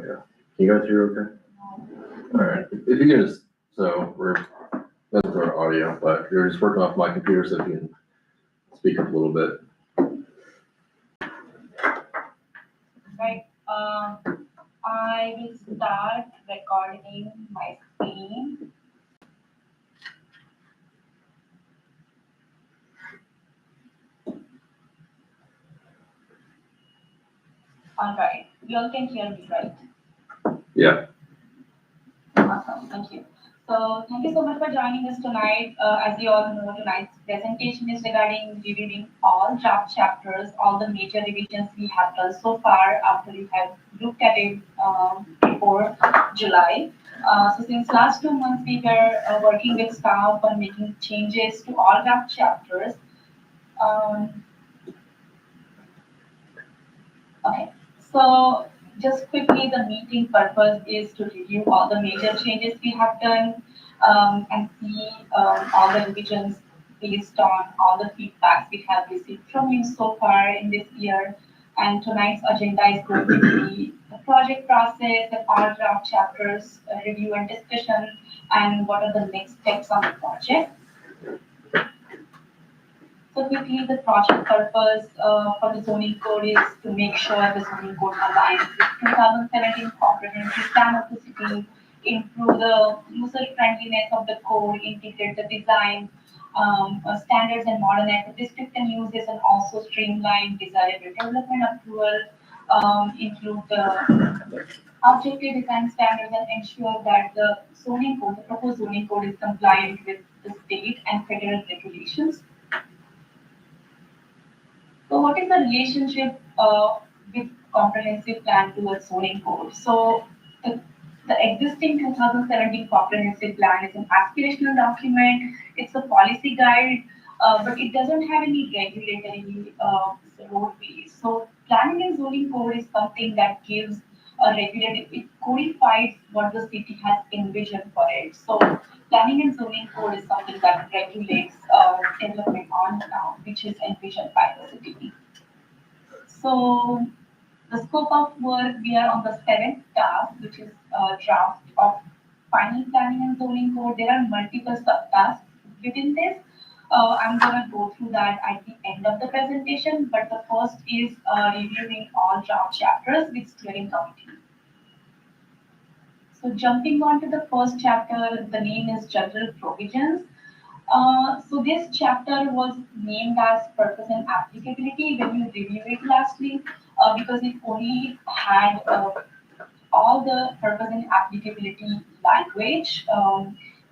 go. Can you guys hear okay? All right, if you can just, so we're, that's our audio, but you're just working off my computer, so if you can speak up a little bit. Right, I will start recording my screen. All right, you all can hear me, right? Yeah. Awesome, thank you. So thank you so much for joining us tonight. As you all know, tonight's presentation is regarding reviewing all draft chapters, all the major revisions we have done so far after we have looked at it before July. So since last 2 months we were working with staff on making changes to all draft chapters. Um, Okay, so just quickly, the meeting purpose is to review all the major changes we have done and see all the revisions based on all the feedbacks we have received from you so far in this year. And tonight's agenda is going to be the project process, the all draft chapters, review and discussion, and what are the next steps on the project. So quickly, the project purpose for the zoning code is to make sure the zoning code aligns with 2017 comprehensive plan of the city, improve the user friendliness of the code, integrate the design standards and modernize the district and uses, and also streamline desirable development approval, include the objective design standards, and ensure that the zoning code, the proposed zoning code is compliant with the state and federal regulations. So what is the relationship with comprehensive plan towards zoning code? So the, the existing 2017 comprehensive plan is an aspirational document. It's a policy guide, but it doesn't have any regulatory roadways. So planning and zoning code is something that gives a regulated, it codifies what the city has envisioned for it. So planning and zoning code is something that regulates development on ground, which is envisioned by the city. So the scope of work, we are on the seventh task, which is draft of final planning and zoning code. There are multiple subtasks within this. I'm gonna go through that at the end of the presentation, but the first is reviewing all draft chapters with steering committee. So jumping on to the first chapter, the name is General Provisions. So this chapter was named as Purpose and Applicability when you review it lastly, because it only had all the purpose and applicability language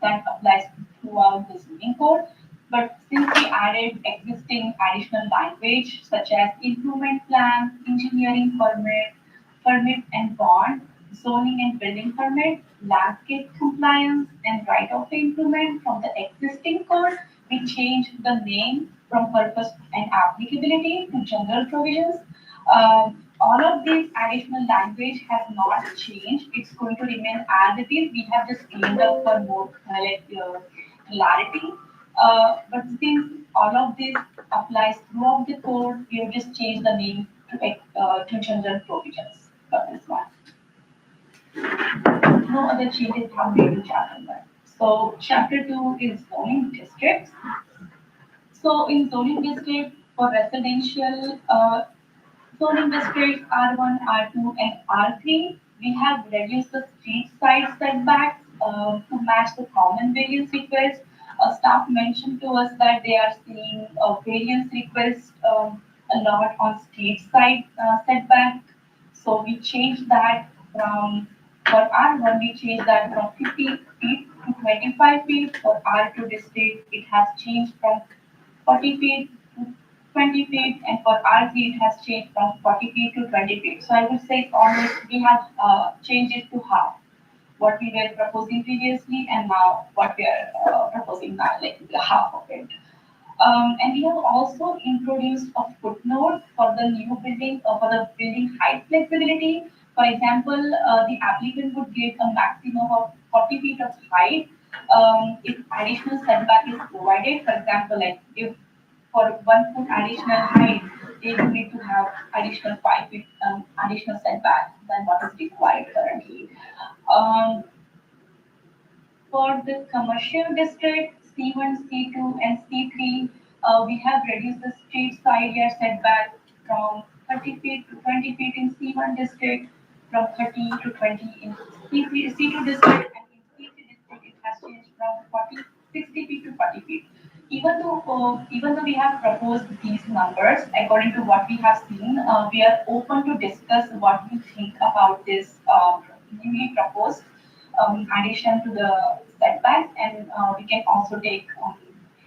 that applies throughout the zoning code. But since we added existing additional language such as improvement plan, engineering permit, permit and bond, zoning and building permit, landscape compliance, and right of way improvement from the existing code, we changed the name from purpose and applicability to general provisions. All of these additional language has not changed. It's going to remain as it is. We have just cleaned up for more clarity. But since all of this applies throughout the code, we have just changed the name to general provisions for this one. No other changes have made in chapter 1. So chapter 2 is zoning districts. So in zoning district for residential zoning districts R1, R2, and R3, we have reduced the street side setbacks to match the common variance request. Staff mentioned to us that they are seeing a variance request a lot on street side setback. So we changed that from, for R1, we changed that from 50 feet to 25 feet. For R2 district, it has changed from 40 feet to 20 feet, and for R3 it has changed from 40 feet to 20 feet. So I would say almost we have changed it to half what we were proposing previously, and now what we are proposing now, like half of it. And we have also introduced a footnote for the new building, for the building height flexibility. For example, the applicant would get a maximum of 40 feet of height if additional setback is provided. For example, like if for 1 foot additional height, they will need to have additional 5 feet, additional setback than what is required currently. Um, for the commercial district, C1, C2, and C3, we have reduced the street side yard setback from 30 feet to 20 feet in C1 district, from 30 to 20 in C3, C2 district, and in C3 district it has changed from 60 feet to 40 feet. Even though we have proposed these numbers, according to what we have seen, we are open to discuss what we think about this newly proposed addition to the setbacks, and we can also take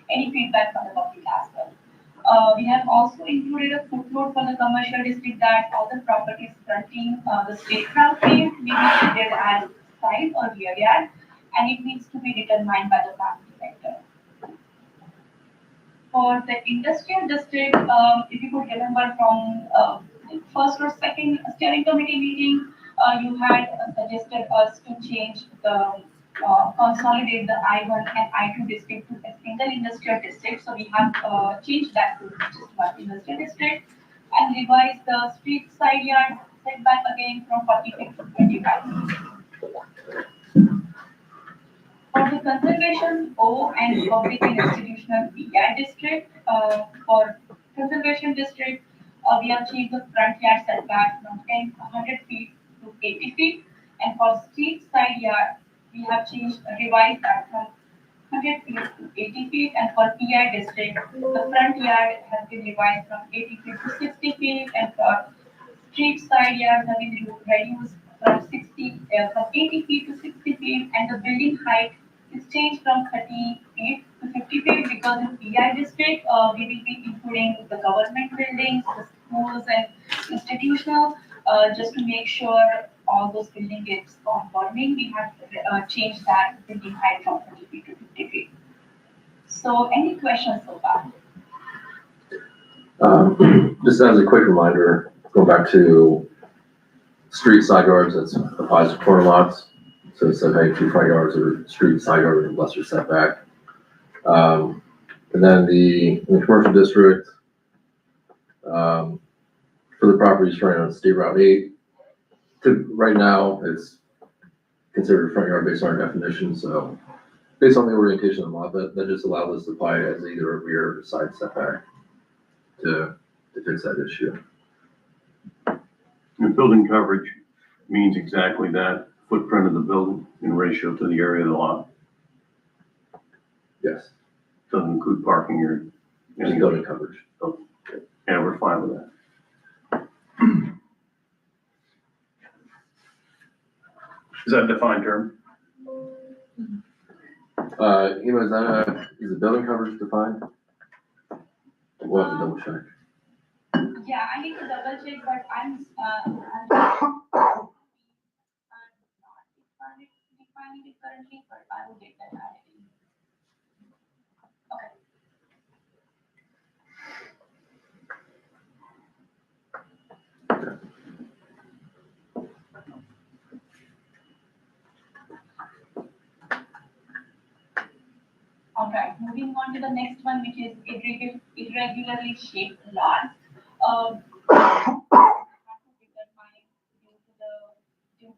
any feedback from the public as well. We have also included a footnote for the commercial district that all the properties fronting the statecraft field may be treated as side or rear yard, and it needs to be determined by the planning director. For the industrial district, if you could remember from first or second steering committee meeting, you had suggested us to change the consolidate the I1 and I2 district to a single industrial district. So we have changed that to just one industrial district and revised the street side yard setback again from 40 feet to 25 feet. For the conservation O and public and institutional PI district, for conservation district, we have changed the front yard setback from 100 feet to 80 feet, and for street side yard, we have changed, revised that from 100 feet to 80 feet, and for PI district, the front yard has been revised from 80 feet to 60 feet, and for street side yards have been reduced from 80 feet to 60 feet, and the building height is changed from 30 feet to 50 feet because in PI district we will be including the government buildings, the schools, and institutional. Just to make sure all those building gets conforming, we have changed that building height from 30 feet to 50 feet. So, any questions so far? Just as a quick reminder, going back to street side yards, that's applies to corner lots. So instead of having 2 front yards or street side yard with lesser setback. And then in the commercial district, for the properties running on State Route 8, right now it's considered a front yard based on our definition. So based on the orientation of the lot, that just allows us to apply it as either a rear or side setback to fix that issue. The building coverage means exactly that, footprint of the building in ratio to the area of the lot. Yes, Doesn't include parking or just any building coverage. Yeah, we're fine with that. Is that a defined term? Is the building coverage defined? We'll have to double check. Yeah, I need to double check, but I'm not defining it currently, but I will get that added in. Okay. All right, moving on to the next one, which is irregularly shaped lots. Have to determine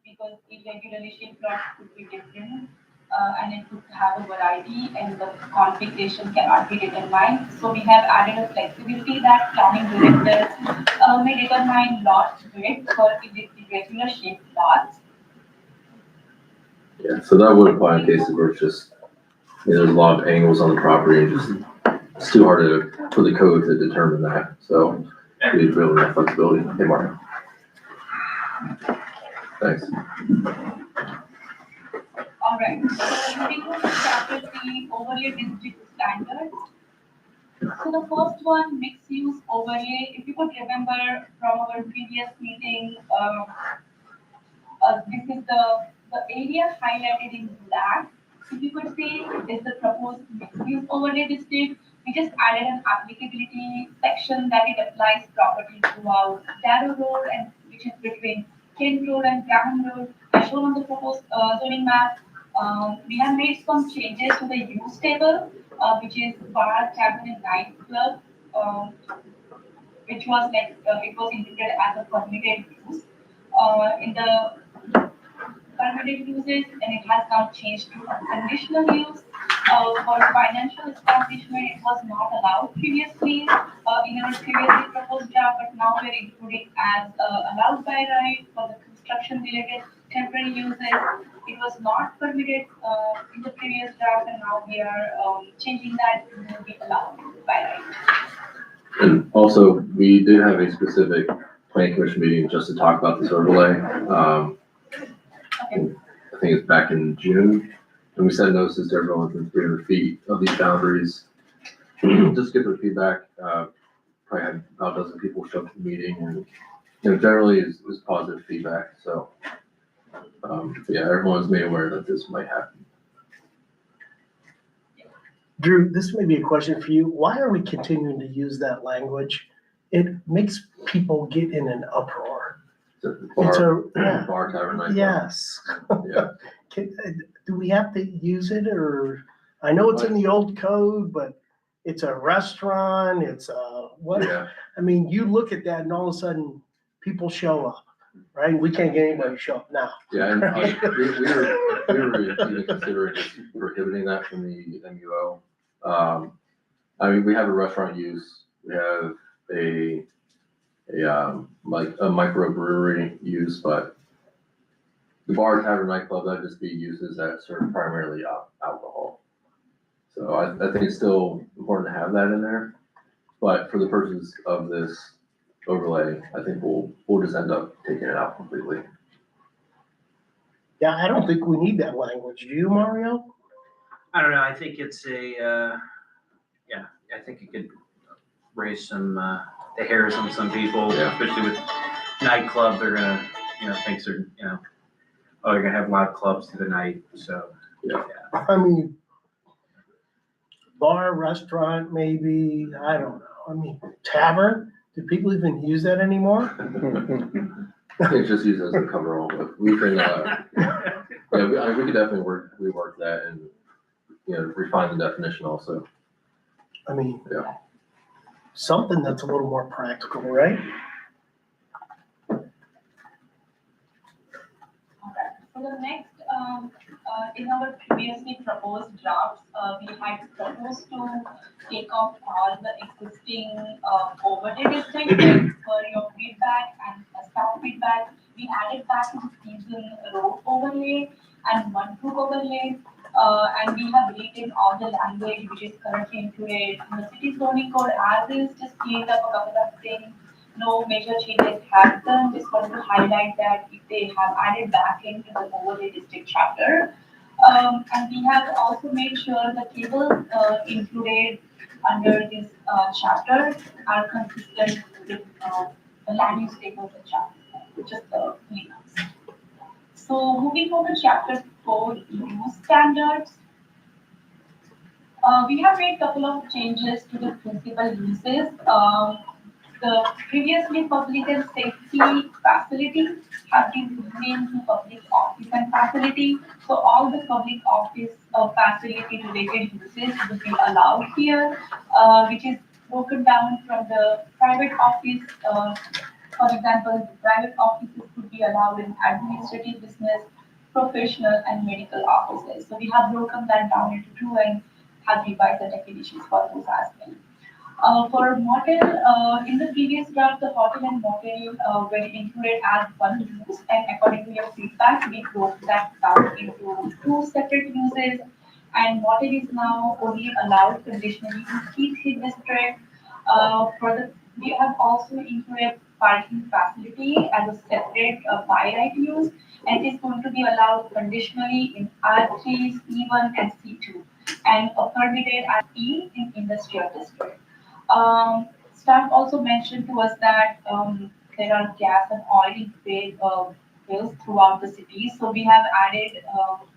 because irregularly shaped lots could be different, and it could have a variety, and the configuration cannot be determined. So we have added a flexibility that planning directors may determine lot width for irregular shaped lots. Yeah, so that would apply in cases where it's just, there's a lot of angles on the property and just, it's too hard for the code to determine that. So we need really that flexibility. Hey, Mark. Thanks. All right, so moving on to chapter 3, overlay district standards. So the first one, mixed use overlay. If you could remember from our previous meeting, this is the area highlighted in black. If you could see, is the proposed mixed use overlay district. We just added an applicability section that it applies property throughout Darrow Road, and which is between Kent Road and Graham Road, as shown on the proposed zoning map. We have made some changes to the use table, which is bar, cabin, and nightclub. which was like, it was included as a permitted use. In the permitted uses, and it has now changed to a conditional use. For financial establishment, it was not allowed previously in our previously proposed draft, but now we're including as allowed by right for the construction related temporary uses. It was not permitted in the previous draft, and now we are changing that to be allowed by right. And also, we did have a specific planning commission meeting just to talk about this overlay. Okay. I think it's back in June, and we sent notices to everyone within 300 feet of these boundaries. Just get their feedback. Probably had about a dozen people show up to the meeting, and generally is positive feedback. So yeah, everyone's made aware that this might happen. Drew, this may be a question for you. Why are we continuing to use that language? It makes people get in an uproar. It's a Bar, tavern, nightclub. yes. Yeah. Do we have to use it, or I know it's in the old code, but it's a restaurant. It's a what? Yeah. I mean, you look at that, and all of a sudden, people show up, right? We can't get anybody to show up now. Yeah, and we were even considering just prohibiting that from the MUO. I mean, we have a restaurant use, we have a microbrewery use, but the bar, tavern, nightclub, that'd just be uses that serve primarily alcohol. So I think it's still important to have that in there, but for the purposes of this overlay, I think we'll just end up taking it out completely. Yeah, I don't think we need that language. Do you, Mario? I don't know, I think it's I think it could raise some, the hairs on some people, Yeah. especially with nightclub, they're gonna, think they're, oh, they're gonna have live clubs through the night, so. I mean, bar, restaurant, maybe, I don't know. I mean, tavern, do people even use that anymore? It's just used as a coverall, but we can, we could definitely rework that and, refine the definition also. I mean, Yeah. something that's a little more practical, right? Okay. So the next, in our previously proposed drafts, we had proposed to take off all the existing overlay districts for your feedback and staff feedback. We added back the season road overlay and one group overlay. And we have written all the language which is currently included in the city zoning code as is, just cleaned up a couple of things. No major changes have done. Just wanted to highlight that if they have added back into the overlay district chapter. And we have also made sure the tables included under this chapter are consistent with the land use tables in chapter, which is the cleanups. So moving on to chapter 4, use standards. We have made a couple of changes to the principal uses. The previously public and safety facility have been renamed to public office and facility. So all the public office facility related uses will be allowed here, which is broken down from the private office. For example, the private offices could be allowed in administrative, business, professional, and medical offices. So we have broken that down into two and have revised the definitions for those as well. For motel, in the previous draft, the hotel and motel were included as one use, and according to your feedback, we broke that down into two separate uses. And motel is now only allowed conditionally in Keith Hill district. We have also included parking facility as a separate by right use, and it's going to be allowed conditionally in R3, C1, and C2, and permitted as E in industrial district. Staff also mentioned to us that there are gas and oil bills throughout the city. So we have added,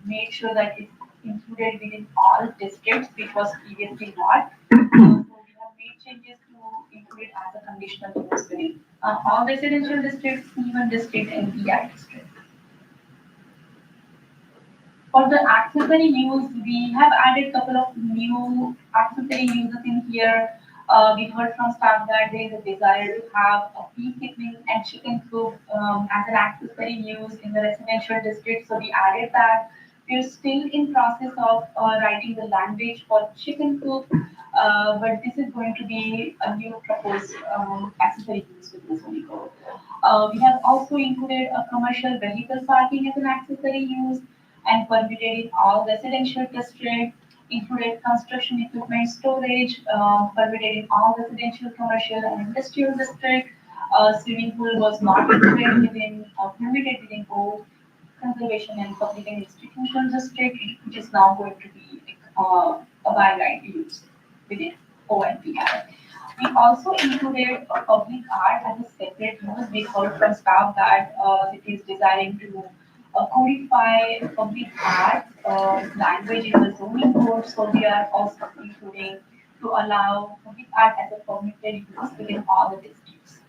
made sure that it's included within all districts, which was previously not. So we have made changes to include it as a conditional use within all residential districts, even district and BI district. For the accessory use, we have added a couple of new accessory uses in here. We heard from staff that there is a desire to have a beekeeping and chicken coop as an accessory use in the residential district, so we added that. We're still in process of writing the language for chicken coop, but this is going to be a new proposed accessory use with the zoning code. We have also included a commercial vehicle parking as an accessory use and permitted in all residential districts, included construction equipment storage, permitted in all residential, commercial, and industrial district. Swimming pool was not included within, permitted within all conservation and public and institutional district, which is now going to be a by right use within ONPI. We also included a public art as a separate use. We heard from staff that it is desiring to codify public art language in the zoning code. So we are also including to allow public art as a permitted use within all the districts.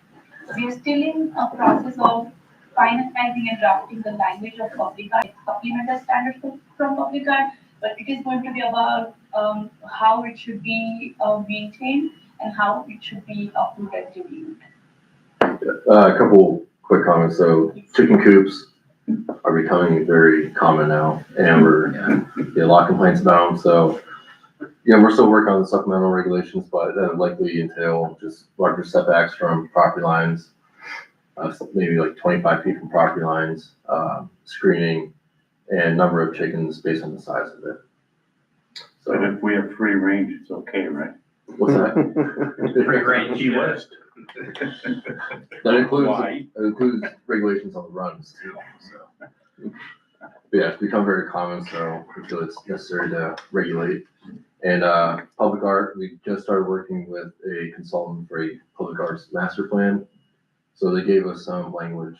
We are still in a process of finalizing and drafting the language of public art, supplemental standards from public art, but it is going to be about how it should be maintained and how it should be approved and reviewed. A couple quick comments. So chicken coops are becoming very common now, and we're getting a lot of complaints about them. So yeah, we're still working on the supplemental regulations, but that would likely entail just larger setbacks from property lines, maybe like 25 feet from property lines, screening, and number of chickens based on the size of it. But So if we have free range, it's okay, right? what's that? Free range, Key West. That includes, Why? it includes regulations on the runs too, so. But yeah, it's become very common, so we feel it's necessary to regulate. And, public art, we just started working with a consultant for a public arts master plan. So they gave us some language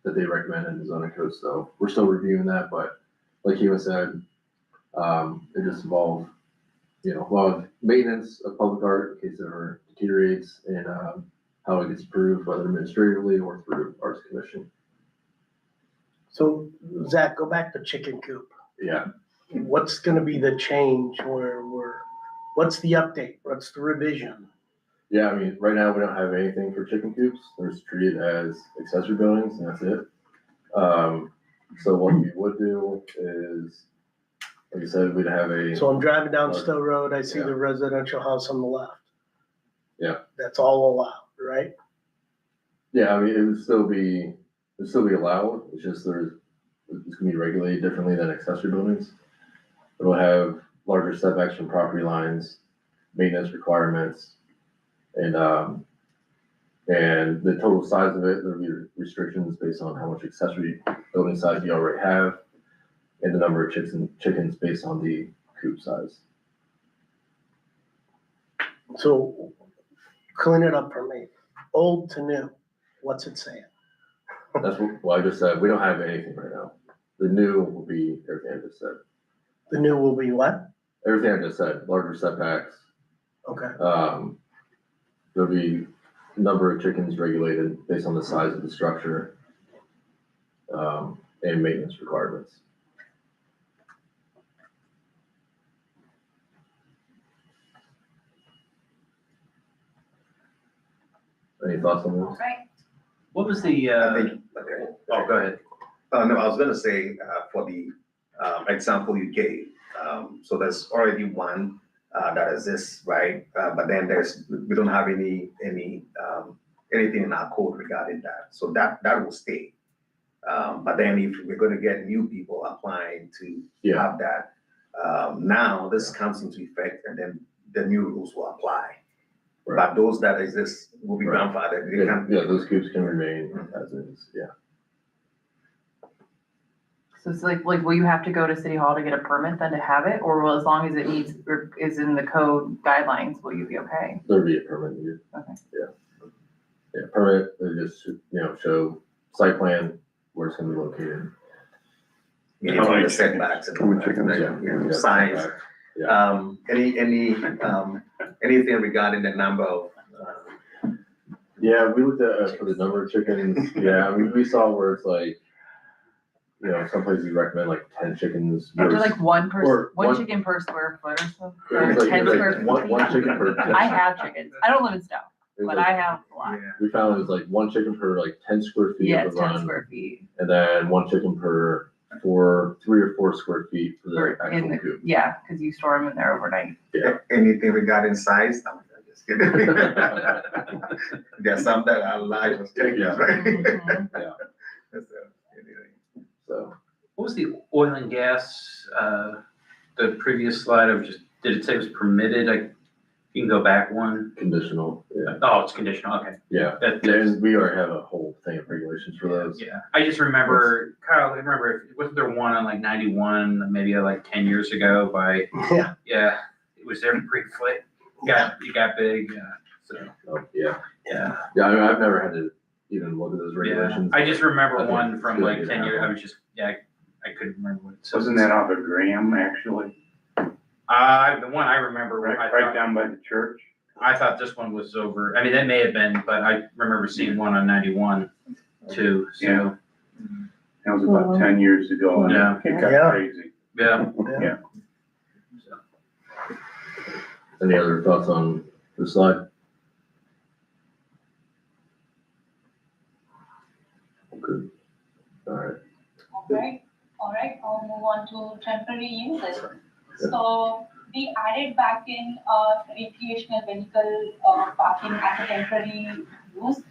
that they recommended in the zoning code, so we're still reviewing that, but like Eva said, it just involved, a lot of maintenance of public art in case it ever deteriorates, and, how it gets approved, whether administratively or through Arts Commission. So Zach, go back to chicken coop. Yeah, What's gonna be the change what's the update? What's the revision? yeah, I mean, right now, we don't have anything for chicken coops, they're just treated as accessory buildings, and that's it. So what we would do is, like I said, we'd have a, So I'm driving down Stow Road, I see Yeah. the residential house on the left. Yeah. That's all allowed, right? yeah, I mean, it'd still be allowed, it's just it's gonna be regulated differently than accessory buildings. It'll have larger setbacks from property lines, maintenance requirements, and the total size of it, there'll be restrictions based on how much accessory building size you already have, and the number of chickens based on the coop size. So clean it up for me. Old to new, what's it saying? That's what I just said, we don't have anything right now. The new will be everything I just said. The new will be what? Everything I just said, larger setbacks, Okay. there'll be number of chickens regulated based on the size of the structure, and maintenance requirements. Any thoughts on this? Right. What was the, I think, okay. oh, go ahead. No, I was gonna say, for the, example you gave, so there's already one, that exists, right? But then we don't have anything in our code regarding that, so that will stay. But then if we're gonna get new people applying to Yeah, have that, now this comes into effect and then the new rules will apply. right. But those that exist will be Right. grandfathered, they Yeah, can. yeah, those coops can remain as is, yeah. So it's like, will you have to go to City Hall to get a permit then to have it, or will, as long as it meets, or is in the code guidelines, will you be okay? There'll be a permit needed. Okay. Yeah. Yeah, permit, they just, show site plan where it's gonna be located. You How know, many the setbacks and all chickens? that, Yeah, you know, yeah, size. setback. Yeah. Anything regarding the number of, Yeah, we looked at, for the number of chickens, yeah, we saw where it's like, you know, some places you recommend like 10 chickens. After like one Or one one- chicken per square foot or so. It's like- 10 it's square like feet. one chicken per. I have chickens. I don't live in Stow, It was but like- I have a lot. We found it was like one chicken per like 10 square feet Yeah, of it's the 10 run, square feet. and then one chicken per 3 or 4 square feet for the Or in actual the, coop. yeah, because you store them in there overnight. Anything regarding size? I'm just kidding. There's some that are large as chickens, Yeah. right? Mhm. So, anyway. So, What was the oil and gas, the previous slide of just, did it say it was permitted? You can go back one. conditional, yeah, Oh, it's conditional, okay. yeah. That- Yeah, and we already have a whole thing of regulations for those. Yeah, I just remember, Kyle, I remember, wasn't there one on like 91, maybe like 10 years ago by, Yeah. yeah, it was there briefly. It got big, so, Oh, yeah, yeah. yeah, I mean, I've never had to even look at those Yeah, regulations. I just I remember think one it's from good like to 10 have years, I one. was just, yeah, I couldn't remember what it said. Wasn't that off of Graham, actually? The one I remember, Right, I right thought, down by the church? I thought this one was over, I mean, that may have been, but I remember seeing one on 91 too, so, Yeah. That was about 10 years ago, and Yeah. it got Yeah. crazy. yeah. Yeah. Any other thoughts on the slide? Good. All right. All right, I'll move on to temporary uses. So we added back in recreational vehicle parking as a temporary use,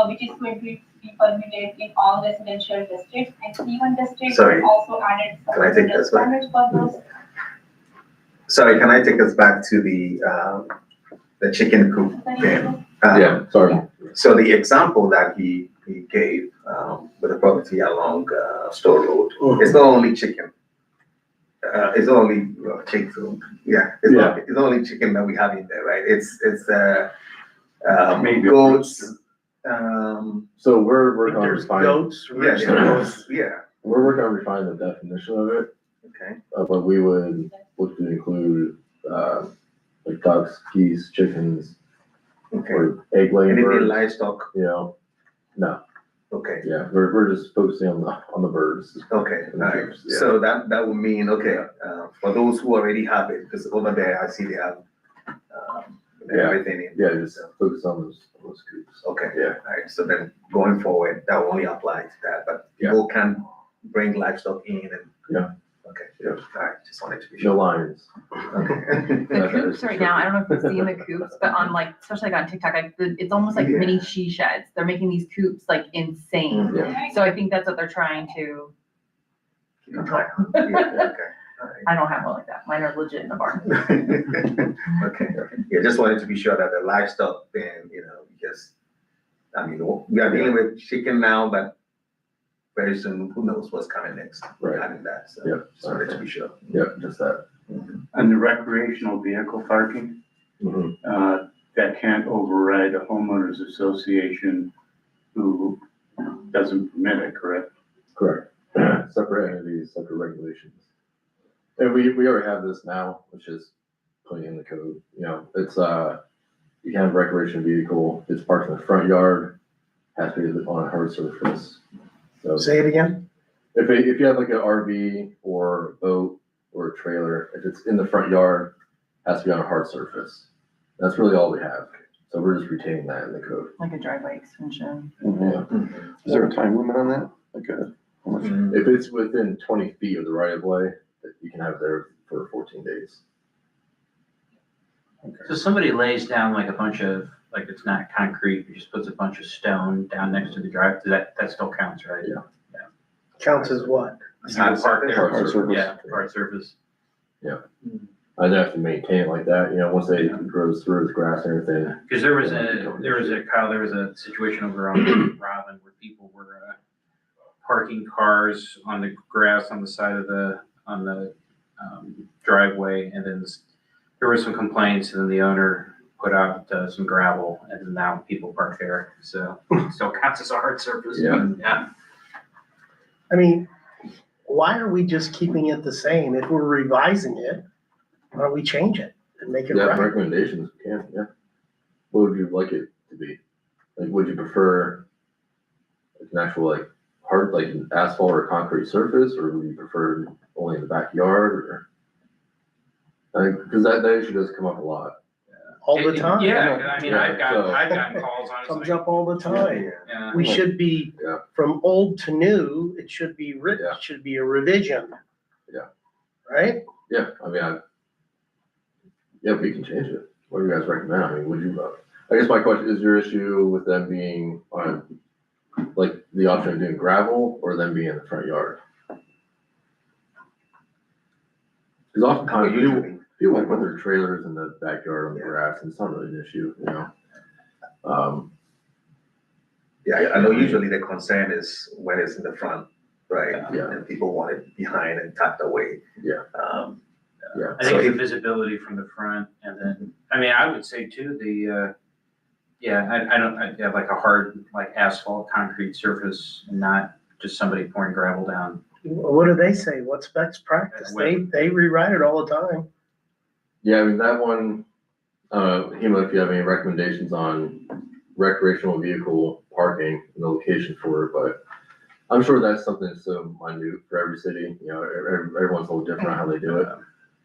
which is going to be permitted in all residential districts and C1 districts. Sorry. Also added some Can I take this one? standards for those. Sorry, can I take us back to the chicken coop thing? Yeah, sorry. So the example that he gave, with the property along, Stow Road, it's not only chicken. It's not only chicken, yeah, it's not only chicken that we have in there, right? It's Maybe goats, So we're working on There's refining, goats, yeah, roosters. goats, yeah, we're working on refining the definition of it, okay. but we would look to include, like ducks, geese, chickens, Okay, or egg laying anything birds, livestock, you know? No, okay, yeah, we're just focusing on the birds. okay, all right. Yeah. So that would mean, okay, for those who already have it, because over there, I see they have, Yeah. everything in. Yeah, just focus on those coops. Okay, Yeah. all right, so then going forward, that will only apply to that, but Yeah. people can bring livestock in and. Yeah. Okay, Yeah. all right, just wanted to be No sure. lions. Okay. The That coops is right now, I don't know if you've seen the coops, but on like, especially like on TikTok, it's almost like Yeah. mini she sheds. They're making these coops like insane. Yeah. So I think that's what they're trying to control. Yeah, okay, all I don't have one like that. Mine are legit in the barn. right. Okay, yeah, just wanted to be sure that the livestock then, because, I mean, we are dealing with chicken now, but very soon, who knows what's coming next Right. regarding that, so. Yep. Just wanted to be sure. Yeah, just that. And the recreational vehicle parking, Mhm. that can't override a homeowners association who doesn't permit it, correct? Correct. Separate entities, separate regulations. And we already have this now, which is putting in the code, it's, you can have a recreation vehicle, it's parked in the front yard, has to be on a hard surface. So Say it again? if you have like an RV or a boat or a trailer, if it's in the front yard, has to be on a hard surface. That's really all we have. So we're just retaining that in the code. Like a driveway extension. Yeah. Is there a time limit on that? Like how much? If it's within 20 feet of the right of way, you can have it there for 14 days. So somebody lays down like a bunch of, like it's not concrete, he just puts a bunch of stone down next to the drive, that still counts, right? Yeah. Counts as what? You can park there, Hard surface. yeah, hard surface. I don't have to maintain it like that, once they grows through with grass and everything. Because there was a situation over on Robin where people were parking cars on the grass on the side of the driveway, and then there were some complaints, and then the owner put out some gravel, and then now people park there, so it still counts as a hard surface. Yeah. Yeah. I mean, why are we just keeping it the same? If we're revising it, why don't we change it and make it Yeah, right? recommendations, yeah. What would you like it to be? Like, would you prefer like an actual like hard, like an asphalt or concrete surface, or would you prefer only in the backyard, or? Because that issue does come up a lot. All the time. Yeah, I mean, I've Yeah, gotten calls on it. Comes like, up all the time. Yeah. We should be, Yeah. from old to new, it should be written, Yeah. it should be a revision. Yeah. Right? Yeah, I mean, yeah, we can change it. What do you guys recommend? I mean, would you, I guess my question, is your issue with them being on, like, the option of doing gravel or them being in the front yard? Because oftentimes people like put their trailers in the backyard on the grass, and it's not really an issue, you know? Yeah, I know usually the concern is when it's in the front, right? Yeah. And people want it behind and tucked away. Yeah. Yeah. I think the visibility from the front, and then, I mean, I would say too, I'd have like a hard, like asphalt, concrete surface, and not just somebody pouring gravel down. What do they say? What's best practice? They rewrite it all the time. Yeah, I mean, that one, Hema, if you have any recommendations on recreational vehicle parking and the location for it, but I'm sure that's something that's so minute for every city, you know, everyone's a little different how they do it.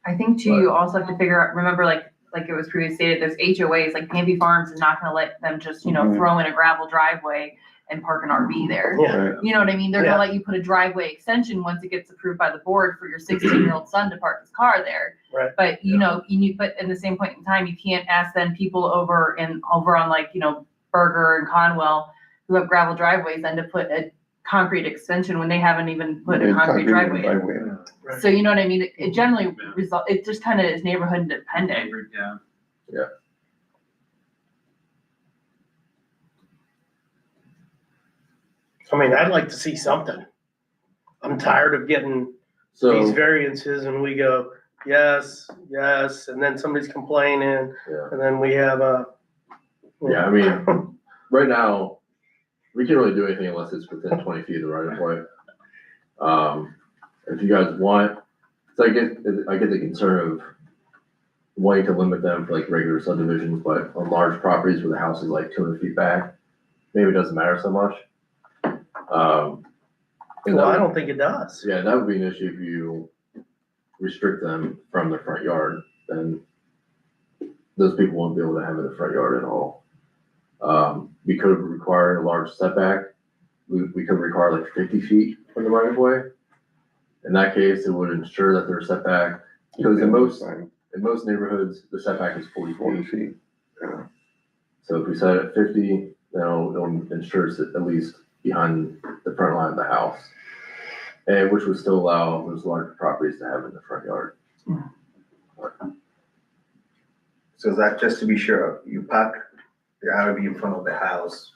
I think too, you also have to figure out, remember, like it was previously stated, there's HOAs, like Canby Farms is not gonna let them just, throw in a gravel driveway and park an RV there. Yeah. You know what I mean? They're Yeah. gonna let you put a driveway extension once it gets approved by the board for your 16-year-old son to park his car there. Right. But, but in the same point in time, you can't ask then people over on like, Berger and Conwell who have gravel driveways then to put a concrete extension when they haven't even put a concrete driveway in. Right. So you know what I mean? It generally it just kind of is neighborhood dependent. Yeah. I mean, I'd like to see something. I'm tired of getting these So, variances and we go, yes, yes, and then somebody's complaining, yeah, and then we have a. I mean, right now, we can't really do anything unless it's within 20 feet of the right of way. If you guys want, so I get the concern of wanting to limit them for like regular subdivisions, but on large properties where the house is like 200 feet back, maybe it doesn't matter so much. And Well, I that- don't think it does. Yeah, that would be an issue if you restrict them from the front yard, then those people won't be able to have it in the front yard at all. We could require a large setback. We could require like 50 feet from the right of way. In that case, it would ensure that their setback, because in most neighborhoods, the setback is 40 feet. So if we set it at 50, then it'll ensure it's at least behind the front line of the house. And which would still allow those larger properties to have it in the front yard. So is that just to be sure, you park the RV in front of the house,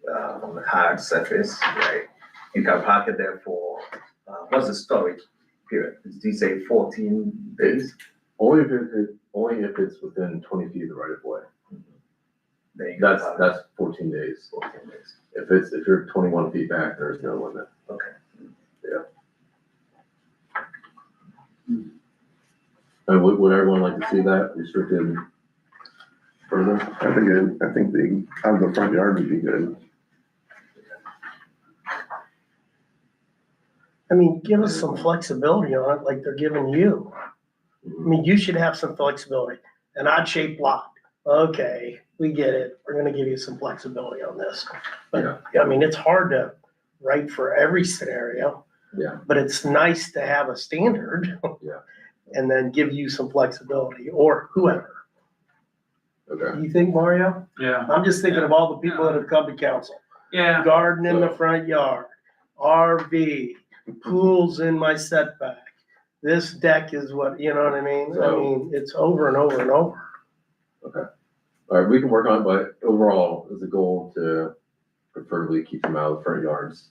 on the hard surface, right? You can park it there for, what's the storage period? Did you say 14 days? Only if it's within 20 feet of the right of way. Then you can park. That's 14 days. 14 days. If you're 21 feet back, there's no limit. Okay. And would everyone like to see that restricted further? I think the, out of the front yard would be good. I mean, give us some flexibility on it like they're giving you. I mean, you should have some flexibility. An odd shaped lot. Okay, we get it. We're gonna give you some flexibility on this. But, I mean, it's hard to write for every scenario. Yeah. But it's nice to have a standard. Yeah. And then give you some flexibility, or whoever. Okay. You think, Mario? Yeah. I'm just thinking of all the people that have come to council. Yeah. Garden in the front yard, RV, pools in my setback. This deck is what, you know what I mean? I mean, it's over and over and over. All right, we can work on it, but overall, is the goal to preferably keep them out of the front yards.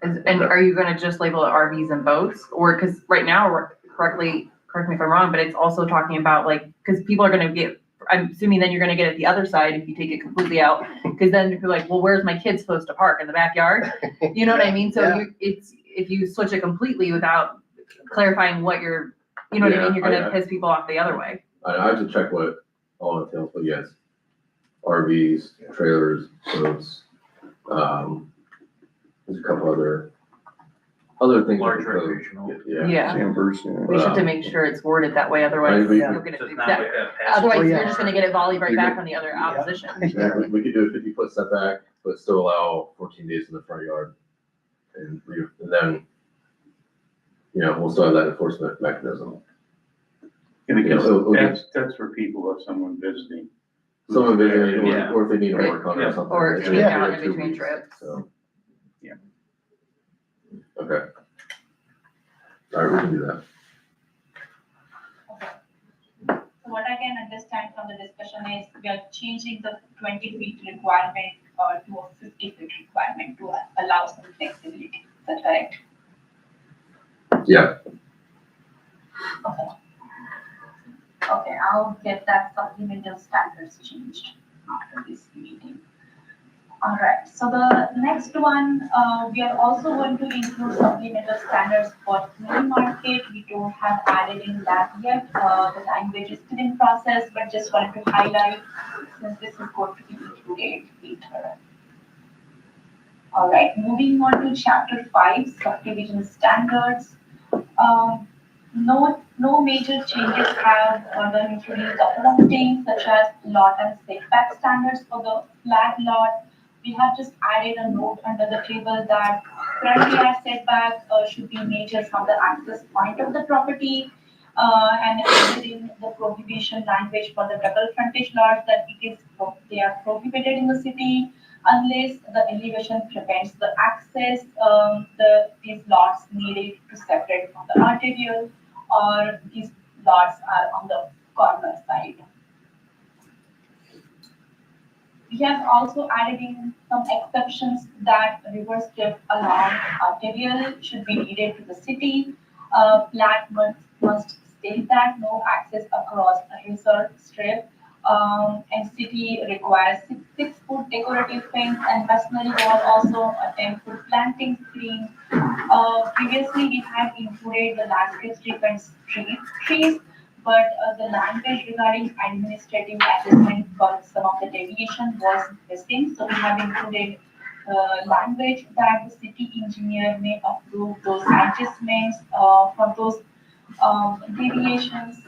And are you gonna just label it RVs and boats? Or, because right now, correct me if I'm wrong, but it's also talking about like, because people are gonna get, I'm assuming then you're gonna get it the other side if you take it completely out. Because then you're like, well, where's my kid supposed to park? In the backyard? You know what I mean? So if you switch it completely without clarifying what you're, you know what I mean? You're gonna piss people off the other way. I have to check what all entails, but yes, RVs, trailers, boats, there's a couple other things. Large with the code. recreational. Yeah. Campers, yeah. We just have to make sure it's worded that way, otherwise Right, we- you'll get it, So it's not like a passive. otherwise Oh, you're yeah. just gonna get it volleyed right You're back good. on the other Yeah. opposition. Yeah, we could do a 50-foot setback, but still allow 14 days in the front yard. And then, we'll still have that enforcement mechanism. Yeah, Yeah, it'll because that's for people, if someone visiting. Someone visiting, Yeah. or if they need to work on it or Yeah. something. Or if if they you're have to out go in 2 between weeks, trips. So. Yeah. Okay. All right, we can do that. So what I can understand from the discussion is we are changing the 20 feet requirement to a 50 feet requirement to allow some flexibility. Is that correct? Yeah, Okay. Okay, I'll get that supplemental standards changed after this meeting. All right, so the next one, we are also going to include supplemental standards for flea market. We don't have added in that yet. The language is still in process, but just wanted to highlight since this is going to be included later. All right, moving on to chapter 5, subdivision standards. No major changes have done, including a couple of things such as lot and setback standards for the flat lot. We have just added a note under the table that front yard setback should be measured from the access point of the property. And added in the prohibition language for the double frontage lots that they are prohibited in the city unless the elevation prevents the access. These lots needed to separate from the arterial, or these lots are on the corner side. We have also added in some exceptions that reverse strip along arterial should be needed to the city. Plat must state that no access across a reserve strip. And city requires 6 foot decorative fence and masonry wall, also a 10 foot planting screen. Previously we had included the landscape strip and street trees, but the language regarding administrative adjustment for some of the deviation was missing. So we have included language that the city engineer may approve those adjustments for those deviations.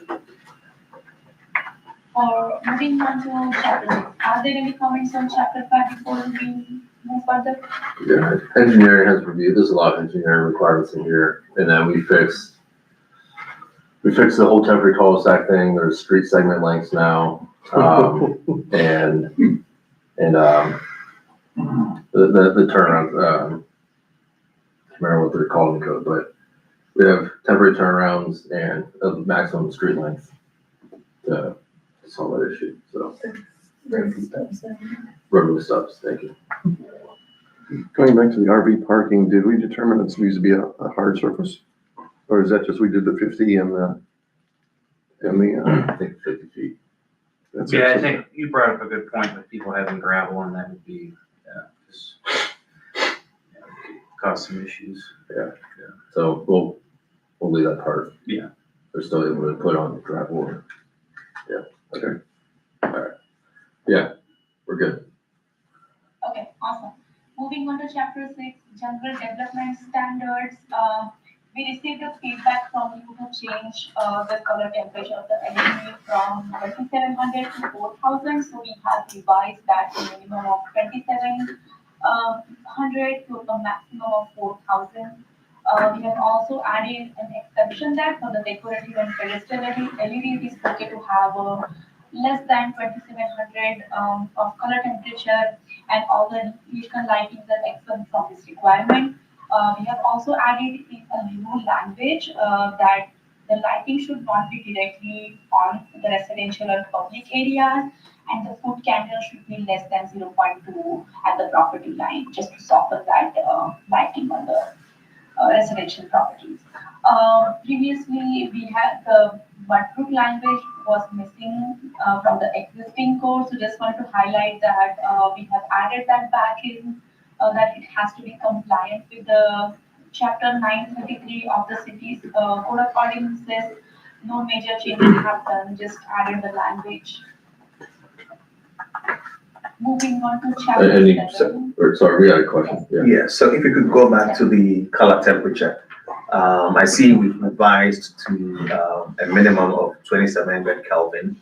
Or moving on to chapter 6. Are there any comments on chapter 5 before we move further? yeah, engineering has reviewed, there's a lot of engineering requirements in here, and then we fixed the whole temporary cul-de-sac thing, there's street segment lengths now, and the turnaround, I can't remember what they're called in code, but we have temporary turnarounds and a maximum street length to solve that issue, so. Roadway stubs, thank you. Going back to the RV parking, did we determine it needs to be a hard surface? Or is that just, we did the 50 and the, I think 50 feet. that's it? Yeah, I think you brought up a good point with people having gravel, and that would be, just, cause some issues. So we'll leave that part. Yeah. They're still able to put on gravel or, okay. All right. Yeah, we're good. Okay, awesome. Moving on to chapter 6, general development standards. We received a feedback from you to change the color temperature of the LED from 2700 to 4000. So we have revised that to a minimum of 2700 to a maximum of 4000. We have also added an exception that for the decorative and pedestrian LED, it is okay to have a less than 2700 of color temperature, and all the additional lightings are exempt from this requirement. We have also added in a new language that the lighting should not be directly on the residential or public areas, and the foot candle should be less than 0.2 at the property line, just to soften that lighting on the residential properties. Previously, we had the Mudbrook language was missing from the existing code, so just wanted to highlight that we have added that back in, that it has to be compliant with the chapter 933 of the city's code of ordinances. No major changes have done, just added the language. moving on to chapter Any, 7. or, sorry, we had a question, yeah. Yeah, so if you could go back to the color temperature, I see we've revised to a minimum of 2700 Kelvin.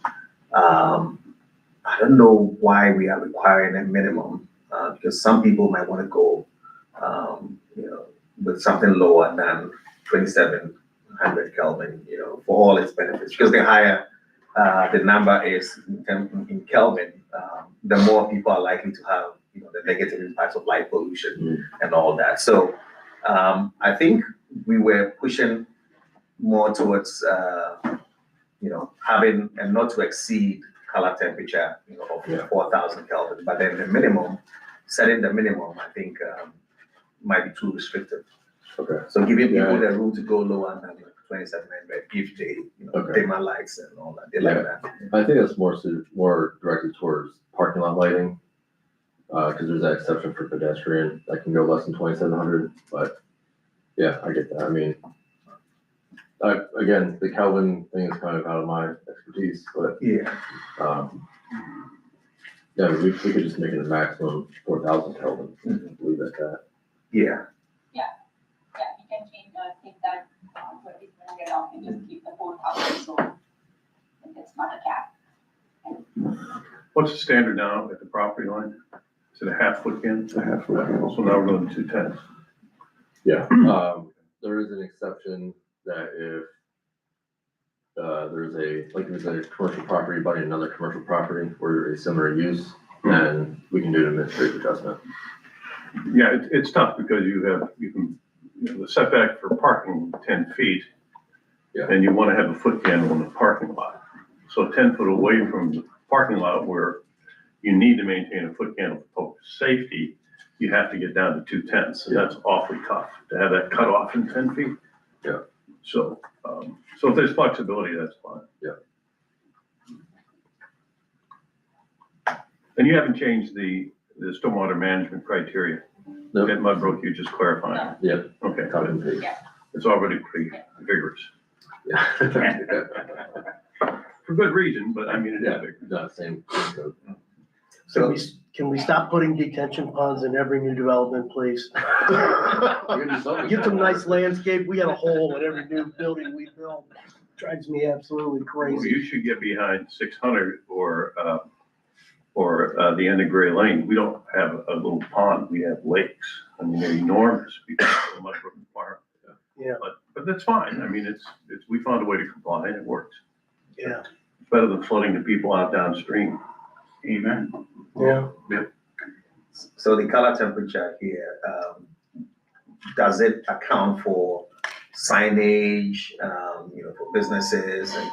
I don't know why we are requiring a minimum, because some people might want to go, with something lower than 2700 Kelvin, for all its benefits. Because the higher the number is in Kelvin, the more people are likely to have, the negative impacts of light pollution and all that. So I think we were pushing more towards, having and not to exceed color temperature, of 4000 Kelvin. But then the minimum, setting the minimum, I think might be too restrictive. Okay. So giving people the room to go lower than 2700 if they, Okay. dimmer lights and all that. They like that. I think that's more directed towards parking lot lighting. Cause there's that exception for pedestrian that can go less than 2700, but yeah, I get that. I mean, again, the Kelvin thing is kind of out of my expertise, but, Yeah. yeah, we could just make it a maximum 4000 Kelvin, leave it at that. Yeah. Yeah, we can change, take that, 2700 off and just keep the 4000, so it's not a cap. What's the standard now at the property line? Is it a half foot can? It's a half foot candle. So now we're going to 210. Yeah, there is an exception that if there's a commercial property abutting another commercial property or a similar use, then we can do an administrative adjustment. Yeah, it's tough because the setback for parking 10 feet. Yeah. And you want to have a foot candle in the parking lot. So 10 foot away from the parking lot where you need to maintain a foot candle for public safety, you have to get down to 210. So that's awfully tough to have that cut off in 10 feet. Yeah. So, so if there's flexibility, that's fine. Yeah. And you haven't changed the stormwater management criteria. No. At Mudbrook, you're just clarifying. Yeah, Okay, cut and paste. it's already pretty vigorous. Yeah. For good reason, but I mean, it is Yeah, vigorous. not same code. So Can we stop putting detention ponds in every new development, please? Get some nice landscape. We got a hole in every new building we build. Drives me absolutely Well, crazy. you should get behind 600 or the end of Gray Lane. We don't have a little pond, we have lakes. I mean, they're enormous because of the Mudbrook Farm. Yeah. But that's fine. I mean, we found a way to comply and it works. Yeah, It's better than flooding the people out downstream. Amen. yeah. So the color temperature here, does it account for signage, for businesses and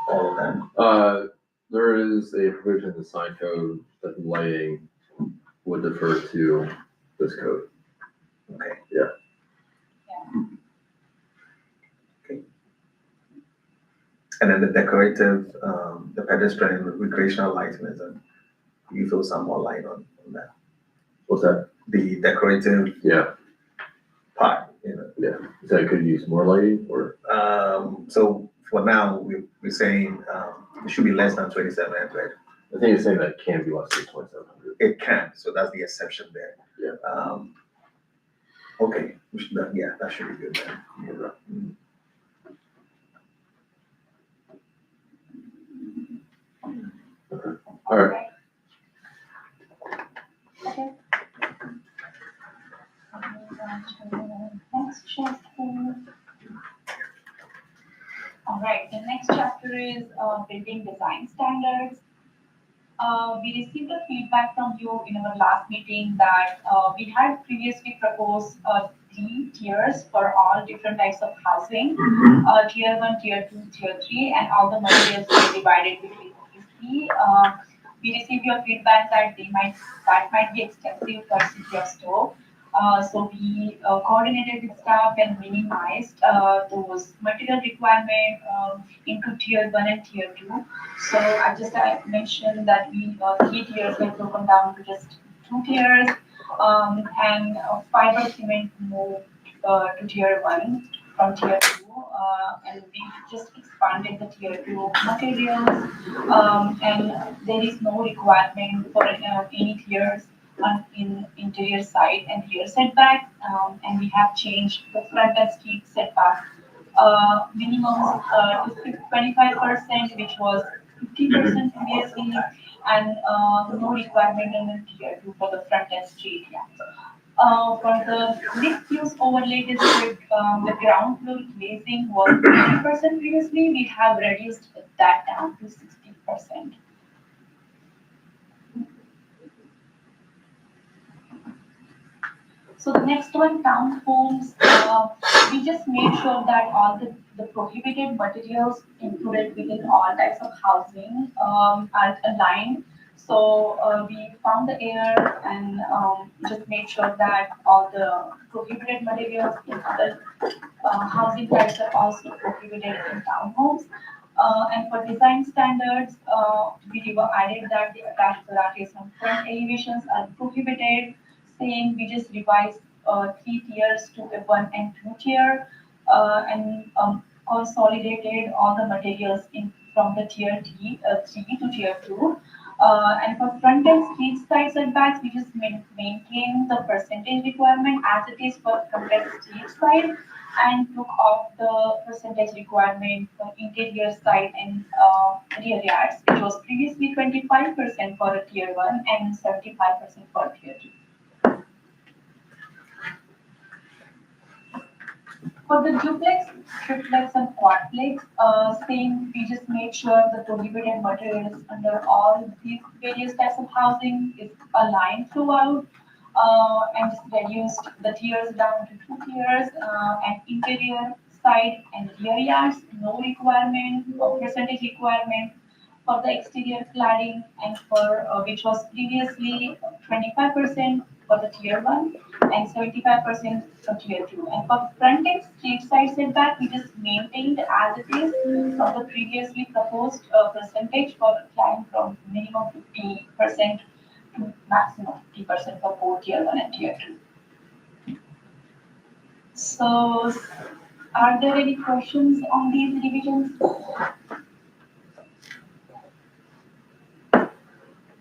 all of that? There is a provision in the sign code that the lighting would defer to this code. Okay. Yeah. Okay. And then the decorative, the pedestrian and recreational lighting is you throw some more light on that. What's that? The decorative Yeah, part, yeah. So I could use more lighting or? So for now, we're saying, it should be less than 2700. I think it's saying that it can be less than 2700. It can, so that's the exception there. Yeah. Okay, that should be good then. All right. Okay. Next chapter. All right, the next chapter is building design standards. We received a feedback from you in our last meeting that we had previously proposed 3 tiers for all different types of housing. Tier 1, tier 2, tier 3, and all the materials were divided between these 3. We received your feedback that that might be extensive for City of Stow. So we coordinated with staff and minimized those material requirements into tier 1 and tier 2. So I mentioned that we 3 tiers were broken down to just 2 tiers, and fiber cement moved to tier 1 from tier 2. and we just expanded the tier 2 materials. And there is no requirement for any tiers in interior side and rear setback. And we have changed the front and street setback minimum to 25%, which was 50% previously, and no requirement in the tier 2 for the front and street. Yeah. For the mixed use overlay district, the ground floor glazing was 50% previously. We have reduced that down to 60%. So the next one, townhomes, we just made sure that all the prohibited materials included within all types of housing are aligned. So we found the air and just made sure that all the prohibited materials in other housing types are also prohibited in townhomes. And for design standards, we added that the attached garages on front elevations are prohibited. Same, we just revised 3 tiers to a 1 and 2 tier, and consolidated all the materials in from the tier 3 to tier 2. And for front and street side setbacks, we just maintain the percentage requirement as it is for front and street side, and took off the percentage requirement for interior side and rear yards, which was previously 25% for a tier 1 and 75% for tier 2. For the duplex, triplex, and quadplex, same, we just made sure the prohibited materials under all these various types of housing is aligned throughout, and just reduced the tiers down to 2 tiers, and interior side and rear yards, no requirement or percentage requirement for the exterior cladding, and for which was previously 25% for the tier 1 and 75% for tier 2. And for front and street side setback, we just maintained as it is from the previously proposed percentage for cladding from minimum 50% to maximum 50% for both tier 1 and tier 2. So, are there any questions on these revisions?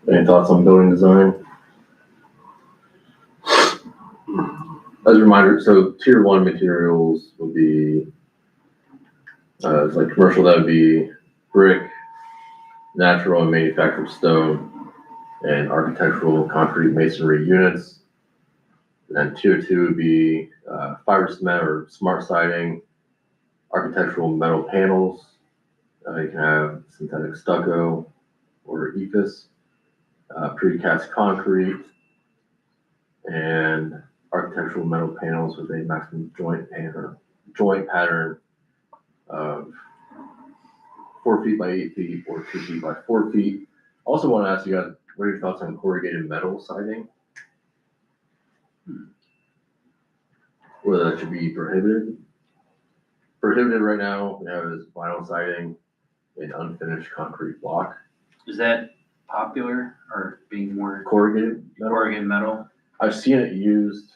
Any thoughts on building design? As a reminder, so tier 1 materials would be, it's like commercial, that would be brick, natural and manufactured stone, and architectural concrete masonry units. And then tier 2 would be fiber cement or smart siding, architectural metal panels. You can have synthetic stucco or EPIS, precast concrete, and architectural metal panels with a maximum joint pattern of 4 feet by 8 feet or 2 feet by 4 feet. Also want to ask you guys, what are your thoughts on corrugated metal siding? Whether that should be prohibited? Prohibited right now, we have is vinyl siding and unfinished concrete block. Is that popular or being more Corrugated metal? corrugated metal? I've seen it used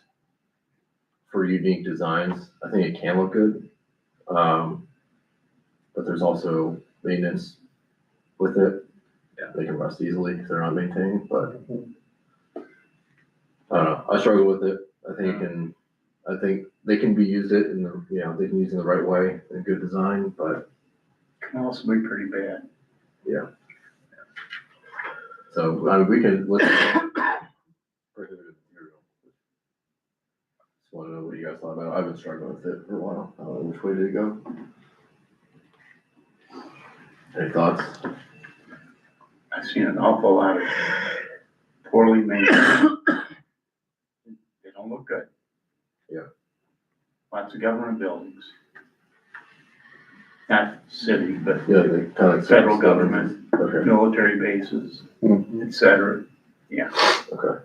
for unique designs. I think it can look good. But there's also maintenance with it. Yeah. They can rust easily if they're not maintained, but I don't know. I struggle with it. I think they can be used it in the, they can use it in the right way, in a good design, but Can also be pretty bad. so, we can, let's prohibited material. Just want to know what you guys thought about it. I've been struggling with it for a while. I don't know which way did it go. Any thoughts? I've seen an awful lot of poorly maintained. They don't look good. Yeah. Lots of government buildings. Not city, but Yeah, they kind of. federal government, Okay, military bases, et cetera. okay.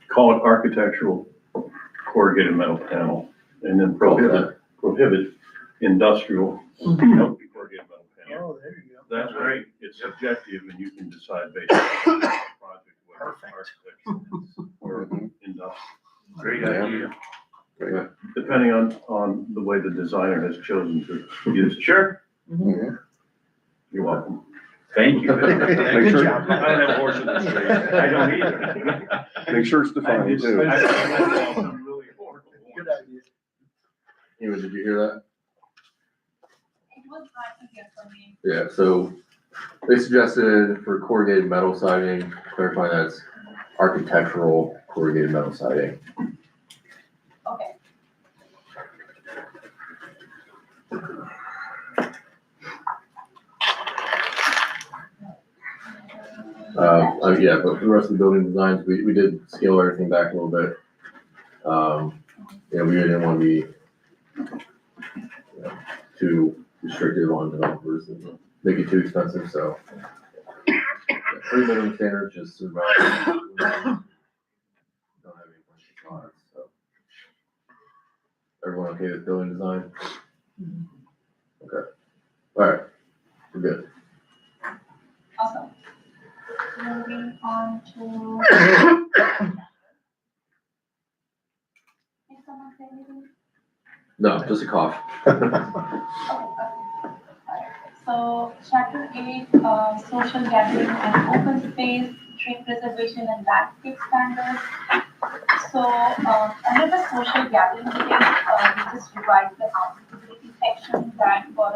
Call it architectural corrugated metal panel, and then prohibit industrial healthy corrugated metal panel. Oh, there you go. That's great. It's subjective, and you can decide based on the project whether it's Perfect. architecture or industrial. Great Yeah. idea. depending on the way the designer has chosen to use it. Sure, You're welcome. thank you. Good sure- job. I don't have a horse in the race. I don't either. Make sure it's I defined just- too. I found myself some really horrible Good ones. idea. Eva, did you hear that? It was hard to hear from me. Yeah, so they suggested for corrugated metal siding, clarify that's architectural corrugated metal siding. Okay. Yeah, but for the rest of the building designs, we did scale everything back a little bit. Yeah, we didn't want to be, too restrictive on developers and make it too expensive, so. Yeah, pretty minimum standards, just survive. Don't have any points, so. Everyone okay with building design? Okay, all right, we're good. Awesome. Moving on to. Did someone say anything? No, just a cough. So, chapter 8, social gathering and open space, tree preservation and landscape standards. So, under the social gathering space, we just revised the applicability section that for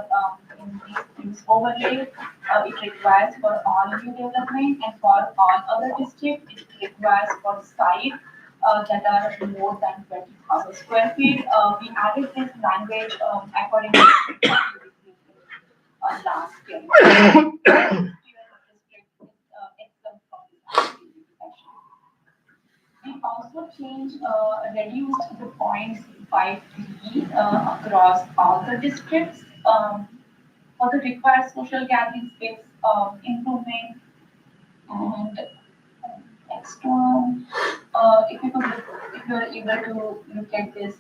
in this overlay, it requires for all new development and for all other districts, it requires for site that are more than 20,000 square feet. We added this language according to last year. We also changed, reduced the points by 3 across all the districts. For the required social gathering space improvement and next one, if you're able to look at this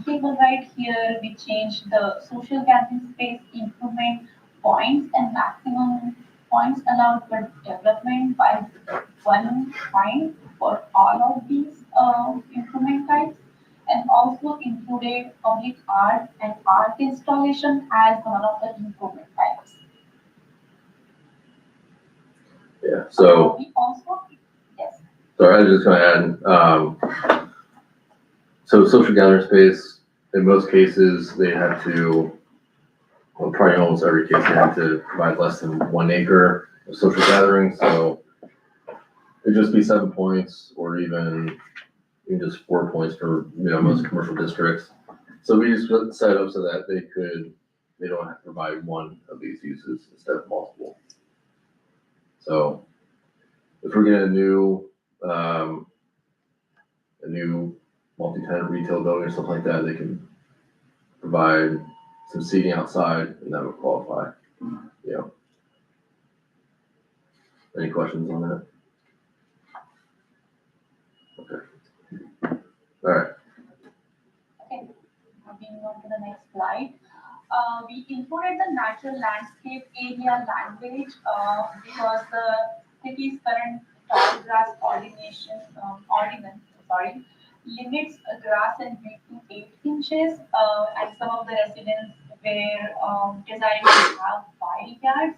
table right here, we changed the social gathering space improvement points and maximum points allowed for development by 1 point for all of these improvement types, and also included public art and art installation as one of the improvement types. Yeah, so. We also, yes. Sorry, I was just gonna add, so social gathering space, in most cases, they have to, well, probably almost every case, they have to provide less than 1 acre of social gathering, so it'd just be 7 points, or even just 4 points for, most commercial districts. So we just set it up so that they don't have to provide 1 of these uses instead of multiple. So if we're getting a new multi-tenant retail building or something like that, they can provide some seating outside and that would qualify. Yeah. Any questions on that? Okay. All right. Okay, moving on to the next slide. We included the natural landscape area language because the city's current tall grass ordinance, limits grass and width to 8 inches, and some of the residents were desiring to have wide yards,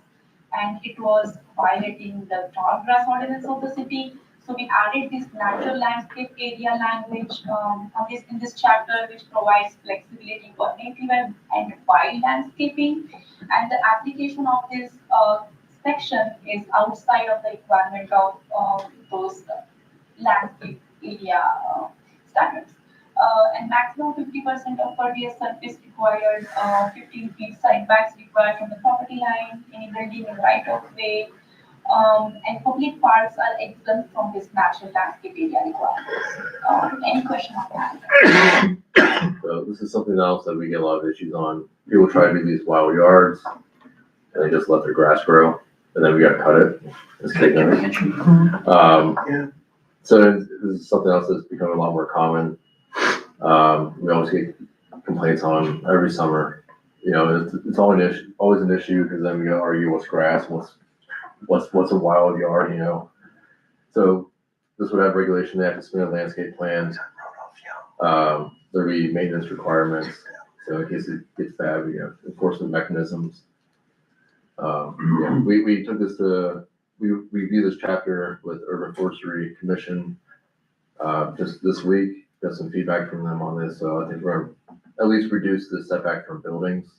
and it was violating the tall grass ordinance of the city. So we added this natural landscape area language in this chapter, which provides flexibility for native and wild landscaping, and the application of this section is outside of the requirement of those landscape area standards. And maximum 50% of pervious surface required, 15 feet setbacks required from the property line, any building in right of way, and public parks are exempt from this natural landscape area requirements. Any question on that? So this is something else that we get a lot of issues on. People try to do these wild yards and they just let their grass grow and then we gotta cut it. It's taking So this is something else that's becoming a lot more common. We always get complaints on every summer. It's always an issue because then we gotta argue what's grass, what's a wild yard, So this would have regulation, they have to submit a landscape plan. there'll be maintenance requirements. So in case it gets bad, we have enforcement mechanisms. Yeah, we took this we reviewed this chapter with Urban Forestry Commission, just this week. Got some feedback from them on this, so I think we're gonna at least reduce the setback from buildings,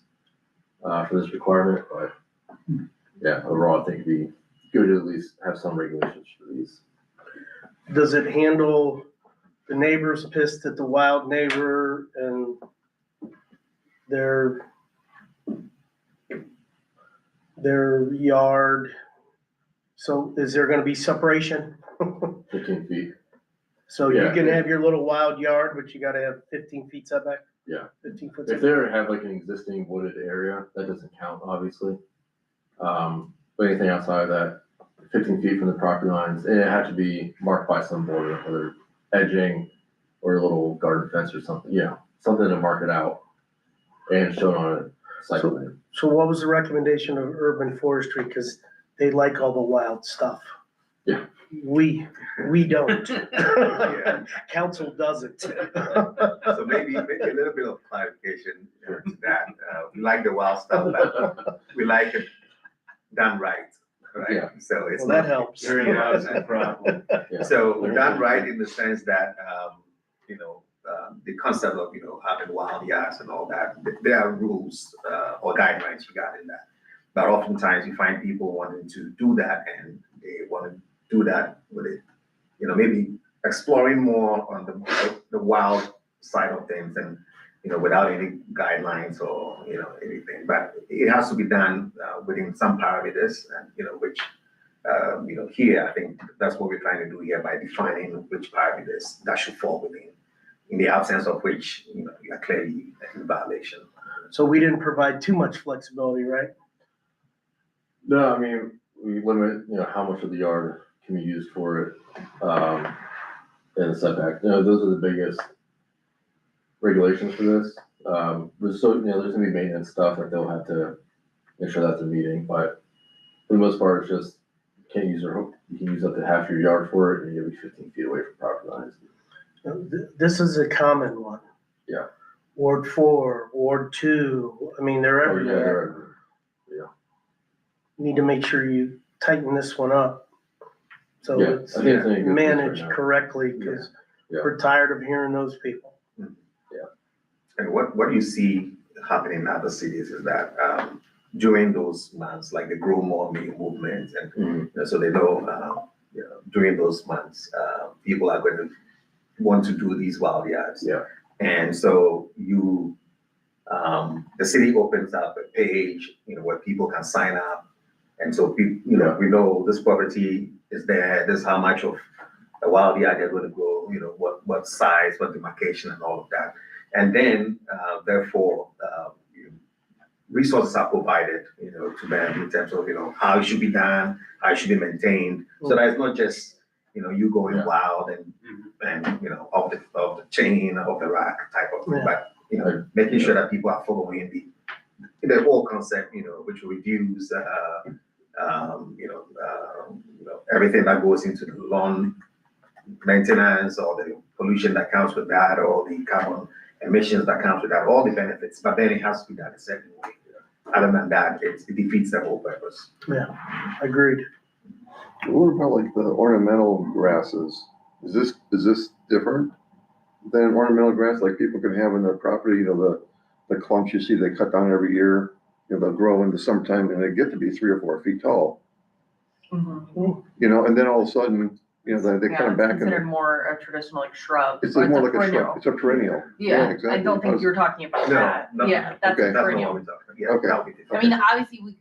for this requirement, but yeah, overall, I think it'd be good to at least have some regulations for these. Does it handle the neighbors pissed at the wild neighbor and their yard? So is there gonna be separation? 15 feet. So you Yeah. can have your little wild yard, but you gotta have 15 feet setback? Yeah. 15 foot If setback? they have like an existing wooded area, that doesn't count, obviously. But anything outside of that, 15 feet from the property lines, and it had to be marked by some border, whether edging or a little garden fence or something, something to mark it out and shown on a site plan. So what was the recommendation of urban forestry? Cause they like all the wild stuff. Yeah. We don't. Council doesn't. So maybe a little bit of clarification to that. We like the wild stuff, but we like it done right, right? Yeah. So it's Well, that not. helps. Very loud problem. Yeah. So done right in the sense that, the concept of, having wild yards and all that, there are rules, or guidelines regarding that. But oftentimes you find people wanting to do that and they want to do that with it, maybe exploring more on the wild side of things and, without any guidelines or, anything. But it has to be done within some parameters and, which, here, I think that's what we're trying to do here by defining which parameters that should fall within, in the absence of which, you are clearly in violation. So we didn't provide too much flexibility, right? No, I mean, we limit, how much of the yard can be used for it, and the setback. Those are the biggest regulations for this. There's there's gonna be maintenance stuff that they'll have to make sure that's a meeting, but for the most part, it's just, you can use up to half your yard for it, and you'll be 15 feet away from property lines. This is a common one. Yeah. Ward 4, Ward 2, I mean, they're Oh, yeah, everywhere. they're everywhere. Need to make sure you tighten this one up. So Yeah, it's I think it's in a good place right managed now. correctly, because Yeah. we're tired of hearing those people. And what you see happening in other cities is that during those months, like the Grow More Me movement, and Mhm. so they know, during those months, people are going to want to do these wild yards. Yeah. And so the city opens up a page, where people can sign up. And so we know this property is there, this is how much of a wild yard they're going to grow, what size, what demarcation and all of that. And then, therefore, resources are provided, to them in terms of, how it should be done, how it should be maintained. So that it's not just, you going Yeah. wild and, off the chain, off the rack type of thing. Yeah. But, making sure that people are following the whole concept, which will reduce, everything that goes into the lawn maintenance or the pollution that comes with that, or the carbon emissions that comes with that, all the benefits, but then it has to be done a certain way. Other than that, it defeats the whole purpose. Agreed. What about like the ornamental grasses? Is this different than ornamental grass like people can have in their property? The clumps you see they cut down every year, they'll grow in the summertime and they get to be 3 or 4 feet tall. Mhm. And then all of a sudden, they Yeah, come it's back considered and more a traditional like shrub. it's or more like a perennial. shrub. It's a perennial. Yeah, exactly. I don't think you're talking about No, that. no. Yeah, that's Okay. a That's not what perennial. we're talking about. Yeah, Okay. that would be I different. mean, obviously,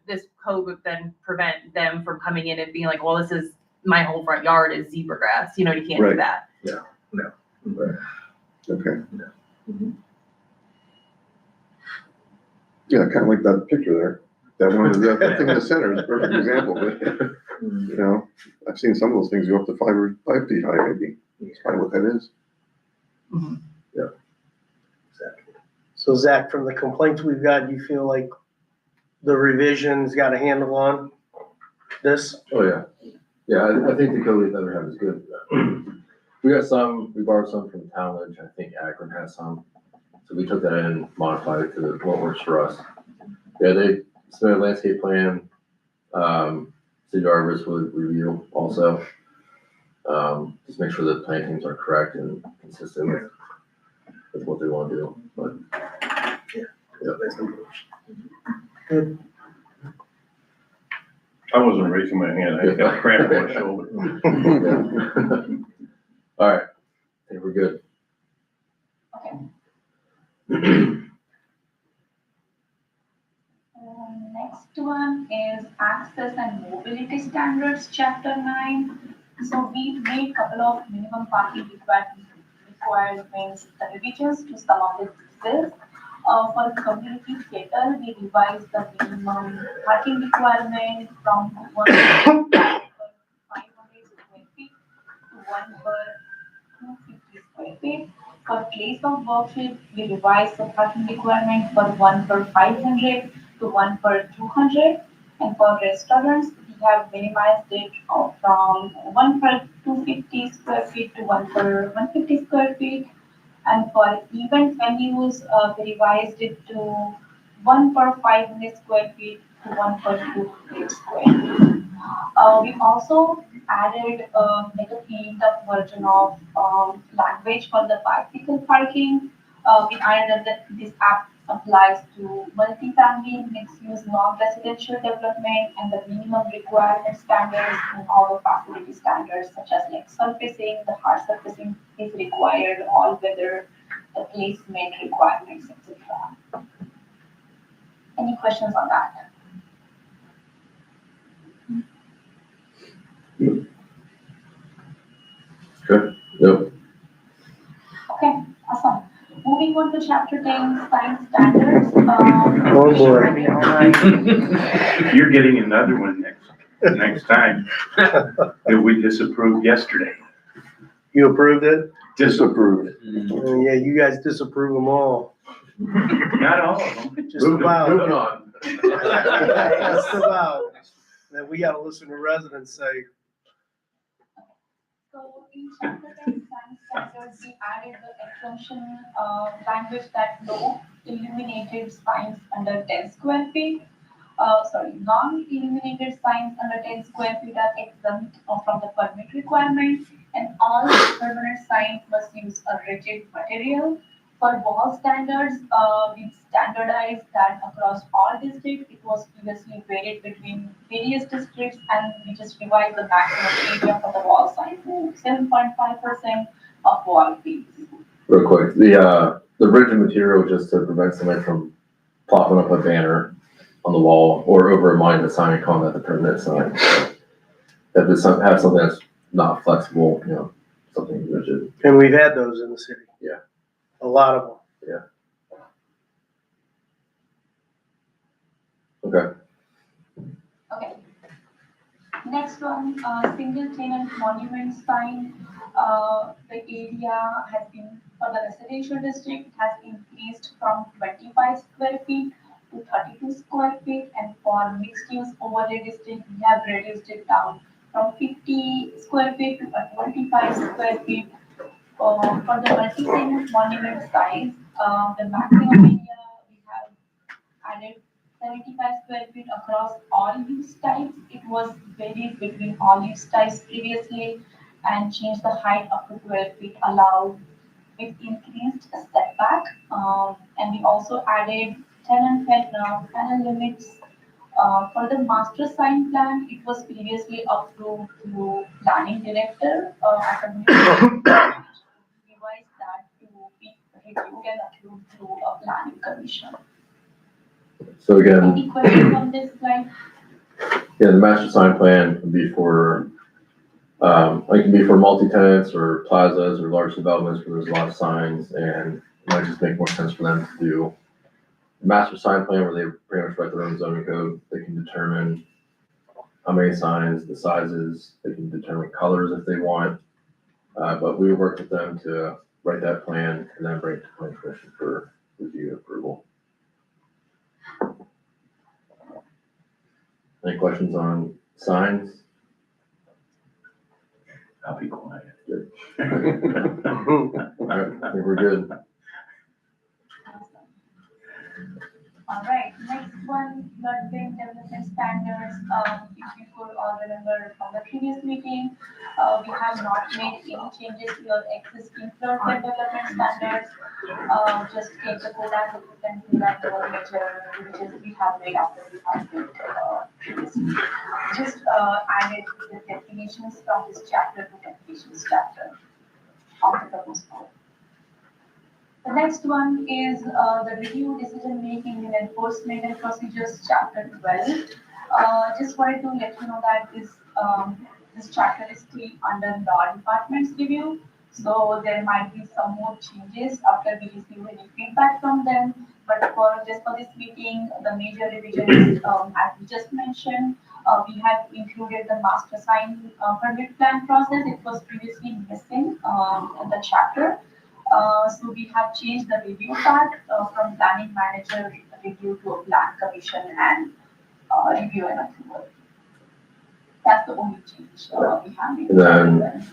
this code would then prevent them from coming in and being like, well, this is, my whole front yard is zebra grass, you can't do Right. that. Okay. Mhm. Yeah, kind of like that picture there. That one, that thing in the center is a perfect example, but, I've seen some of those things go up to 5 feet high, maybe. That's probably what that is. Mhm. Exactly. So Zach, from the complaints we've got, you feel like the revision's got a handle on this? Oh, yeah. Yeah, I think the code we ever have is good. We got some, we borrowed some from Townledge, I think Akron has some. So we took that in, modified it to what works for us. Yeah, they submitted a landscape plan, city arborist would review also. Just make sure the plantings are correct and consistent with what they want to do, but. I wasn't raising my hand, I got a cramp in my shoulder. All right, I think we're good. Okay. Next one is access and mobility standards, chapter 9. So we made a couple of minimum parking requirements revisions to some of the pieces. For community theater, we revised the minimum parking requirement from 1 per 500 square feet to 1 per 250 square feet. For place of worship, we revised the parking requirement for 1 per 500 to 1 per 200. And for restaurants, we have minimized it from 1 per 250 square feet to 1 per 150 square feet. And for event venues, we revised it to 1 per 500 square feet to 1 per 200 square feet. We also added like a cleaned up version of language for the bicycle parking. We added that this app applies to multi-family, mixed-use, non-residential development, and the minimum requirement standards and all the facility standards, such as like surfacing, the hard surfacing is required, all weather, the placement requirements, etc. Any questions on that? Good, yep. Okay, awesome. Moving on to chapter 10, science standards. Oh, boy. You're getting another one next time that we disapproved yesterday. You approved it? Disapproved. Oh, yeah, you guys disapprove them all. Not all of them. Just about. Moving on. Just about. Then we gotta listen to residents say, So in chapter 10, science standards, we added the exemption language that no illuminated signs under 10 square feet. Non-illuminated signs under 10 square feet are exempt from the permit requirement, and all permanent signs must use a rigid material. For wall standards, we standardized that across all districts. It was previously varied between various districts, and we just revised the maximum area for the wall sign to 7.5% of wall feet. Real quick, the rigid material just to prevent somebody from plopping up a banner on the wall or over a monument sign and calling that the permanent sign. So if it's have something that's not flexible, something rigid. and we've had those in the city. Yeah. A lot of them. Okay. Okay. Next one, single tenant monument sign. The area has been, for the residential district, has increased from 25 square feet to 32 square feet. And for mixed use overlay district, we have reduced it down from 50 square feet to 25 square feet. For the multi-tenant monument size, the maximum area we have added 75 square feet across all use types. It was varied between all use types previously and changed the height up to 12 feet allowed with increased setback. And we also added tenant panel limits. For the master sign plan, it was previously approved through planning director at a meeting. Revised that to be reviewed and approved through a planning commission. So again, Any questions on this slide? yeah, the master sign plan can be for, it can be for multi-tenants or plazas or large developments where there's a lot of signs, and it might just make more sense for them to do a master sign plan where they pretty much write their own zoning code. They can determine how many signs, the sizes, they can determine colors if they want. But we work with them to write that plan and then bring it to planning commission for review and approval. Any questions on signs? I'll be quiet. Good. Alright, I think we're good. All right, next one, floodplain development standards. If you could all remember from the previous meeting, we have not made any changes to your existing floodplain development standards. Just take the code as it is and do that no major revisions we have made after we have made previously. Just added the definitions from this chapter to definitions chapter of the proposed code. The next one is the review, decision making and enforcement and procedures, chapter 12. Just wanted to let you know that this chapter is still under law department's review. So there might be some more changes after we receive any feedback from them. But for this meeting, the major revisions, as we just mentioned, we have included the master sign permit plan process. It was previously missing in the chapter. So we have changed the review part from planning manager review to a plan commission and review and approval. That's the only change we have made. Then-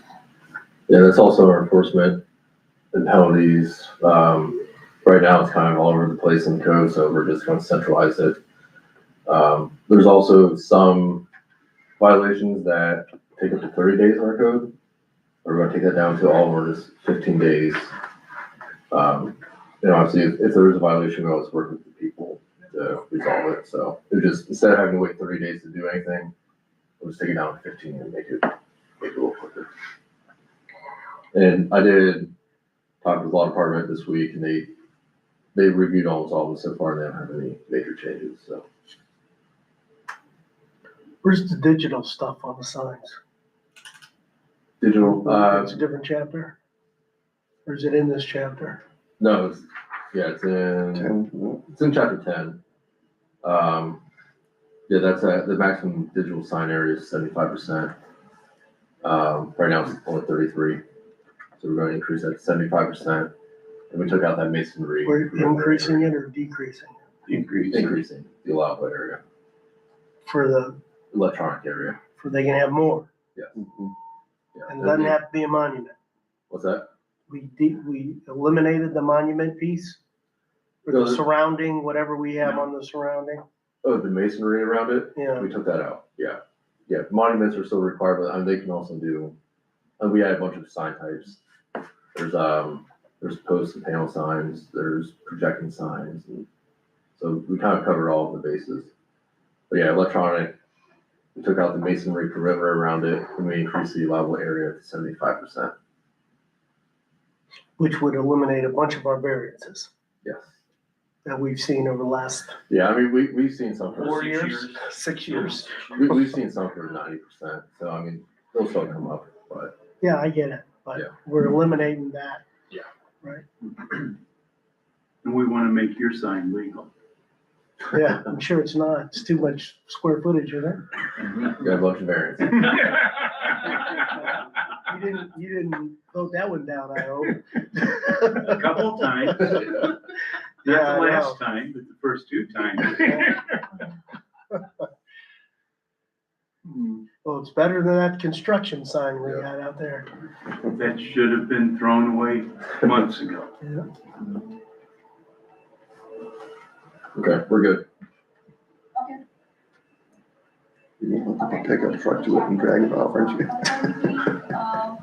Yeah, that's also our enforcement and penalties. Right now it's kind of all over the place in code, so we're just gonna centralize it. There's also some violations that take up to 30 days in our code. We're gonna take that down to all of just 15 days. Obviously, if there is a violation, we always work with the people to resolve it. So it just, instead of having to wait 30 days to do anything, we'll just take it down to 15 and make it a little quicker. And I did talk with the law department this week, and they reviewed almost all of them so far, and they don't have any major changes, so. Where's the digital stuff on the signs? Digital, It's a different chapter? Or is it in this chapter? no, it's in chapter 10. Yeah, that's the maximum digital sign area is 75%. Right now it's only 33. So we're going to increase that to 75%. And we took out that masonry. We're increasing it or decreasing it Increasing the allowable area, for the, electronic area. for they can have more? Yeah. And it doesn't have to be a monument. What's that? We eliminated the monument piece? Or No, the surrounding, whatever we have on the surrounding? Oh, the masonry around it? Yeah. We took that out, yeah. Yeah, monuments are still required, but they can also do, and we had a bunch of sign types. There's post and panel signs, there's projecting signs, and so we kind of covered all of the bases. But yeah, electronic, we took out the masonry perimeter around it, and we increased the allowable area to 75%. Which would eliminate a bunch of our variances Yes. that we've seen over the last Yeah, I mean, we've seen some for 4 years, 6 years. we've seen some for 90%, so I mean, they'll still come up, but Yeah, I get it, but Yeah. we're eliminating that. Yeah. Right? And we want to make your sign legal. Yeah, I'm sure it's not. It's too much square footage, isn't it? we got a bunch of variants. You didn't vote that one down, I hope. A couple of times, not Yeah, the I last time, but the first 2 times. Well, it's better than that construction sign we got out there. That should have been thrown away months ago. Yeah. Okay, we're good. Okay. You want to take a truck to it and drag it off, aren't you?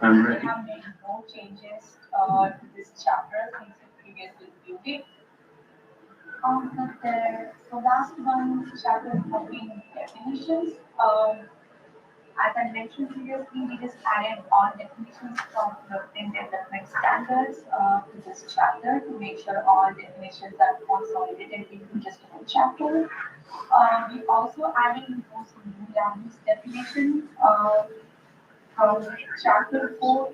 I'm ready. We have made no changes to this chapter since we previously reviewed it. So last one, chapter 14, definitions. As I mentioned previously, we just added all definitions from the development standards to this chapter to make sure all definitions are consolidated into just one chapter. We also added those new land use definitions from chapter 4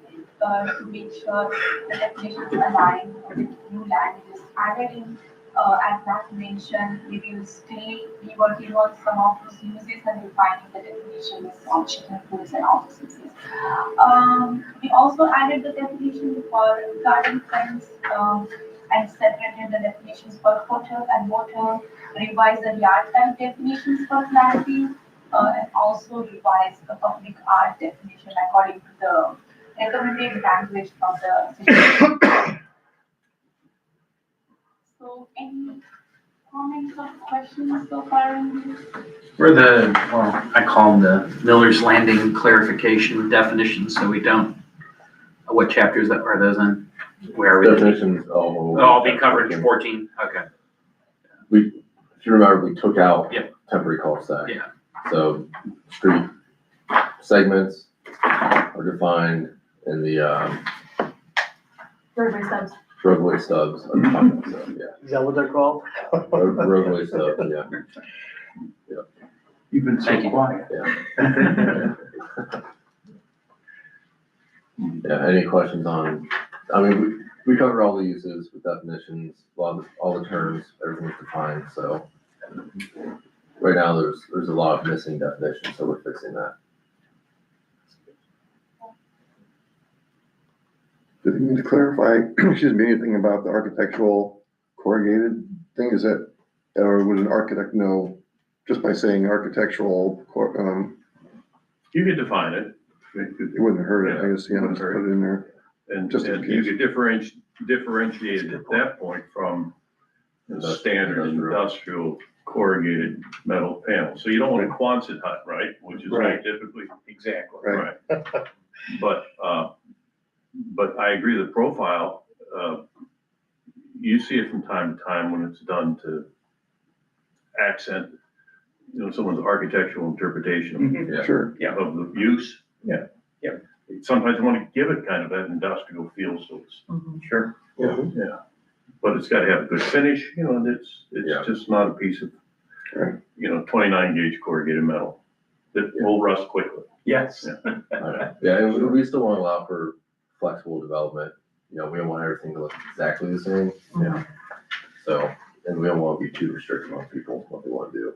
to make sure the definitions align with new land use added in. As Matt mentioned, we will still be working on some of those uses and refining the definitions on chicken foods and all those uses. We also added the definition for garden fence and separated the definitions for hotel and motel, revised the yard type definitions for clarity, and also revised the public art definition according to the recommended language from the city. So any comments or questions so far in this? We're I call them the Miller's Landing clarification definitions, so we don't, what chapters are those in? Where are we? Definitions, All be covered in 14, okay. If you remember, we took out Yeah. temporary cul-de-sac. Yeah. So street segments are defined in the, Roadway subs. roadway stubs are defined, so, yeah. Is that what they're called? Roadway stubs, yeah. You've been so Thank you. quiet. Yeah, any questions on, I mean, we cover all the uses with definitions, all the terms, everything's defined, so. Right now, there's a lot of missing definitions, so we're fixing that. Did you need to clarify, excuse me, anything about the architectural corrugated thing? Is that, or would an architect know just by saying architectural, You could define it. it wouldn't hurt it, I guess, yeah, just put it in there. And Just in and you case. could differentiate it at that point from the standard industrial corrugated metal panel. So you don't want a Quonset hut, right, which is Right. typically. Exactly. Right. But I agree, the profile, you see it from time to time when it's done to accent, someone's architectural interpretation Yeah. Sure. of the use. Yeah. Yeah. Sometimes you want to give it kind of that industrial feel, so it's, Sure. yeah. But it's got to have a good finish, and Yeah. it's just not a piece of, Right. 29 gauge corrugated metal that will rust quickly. Yes. Yeah, and we still want to allow for flexible development, we don't want everything to look exactly the same. Yeah. So, and we don't want to be too restrictive on people, what they want to do.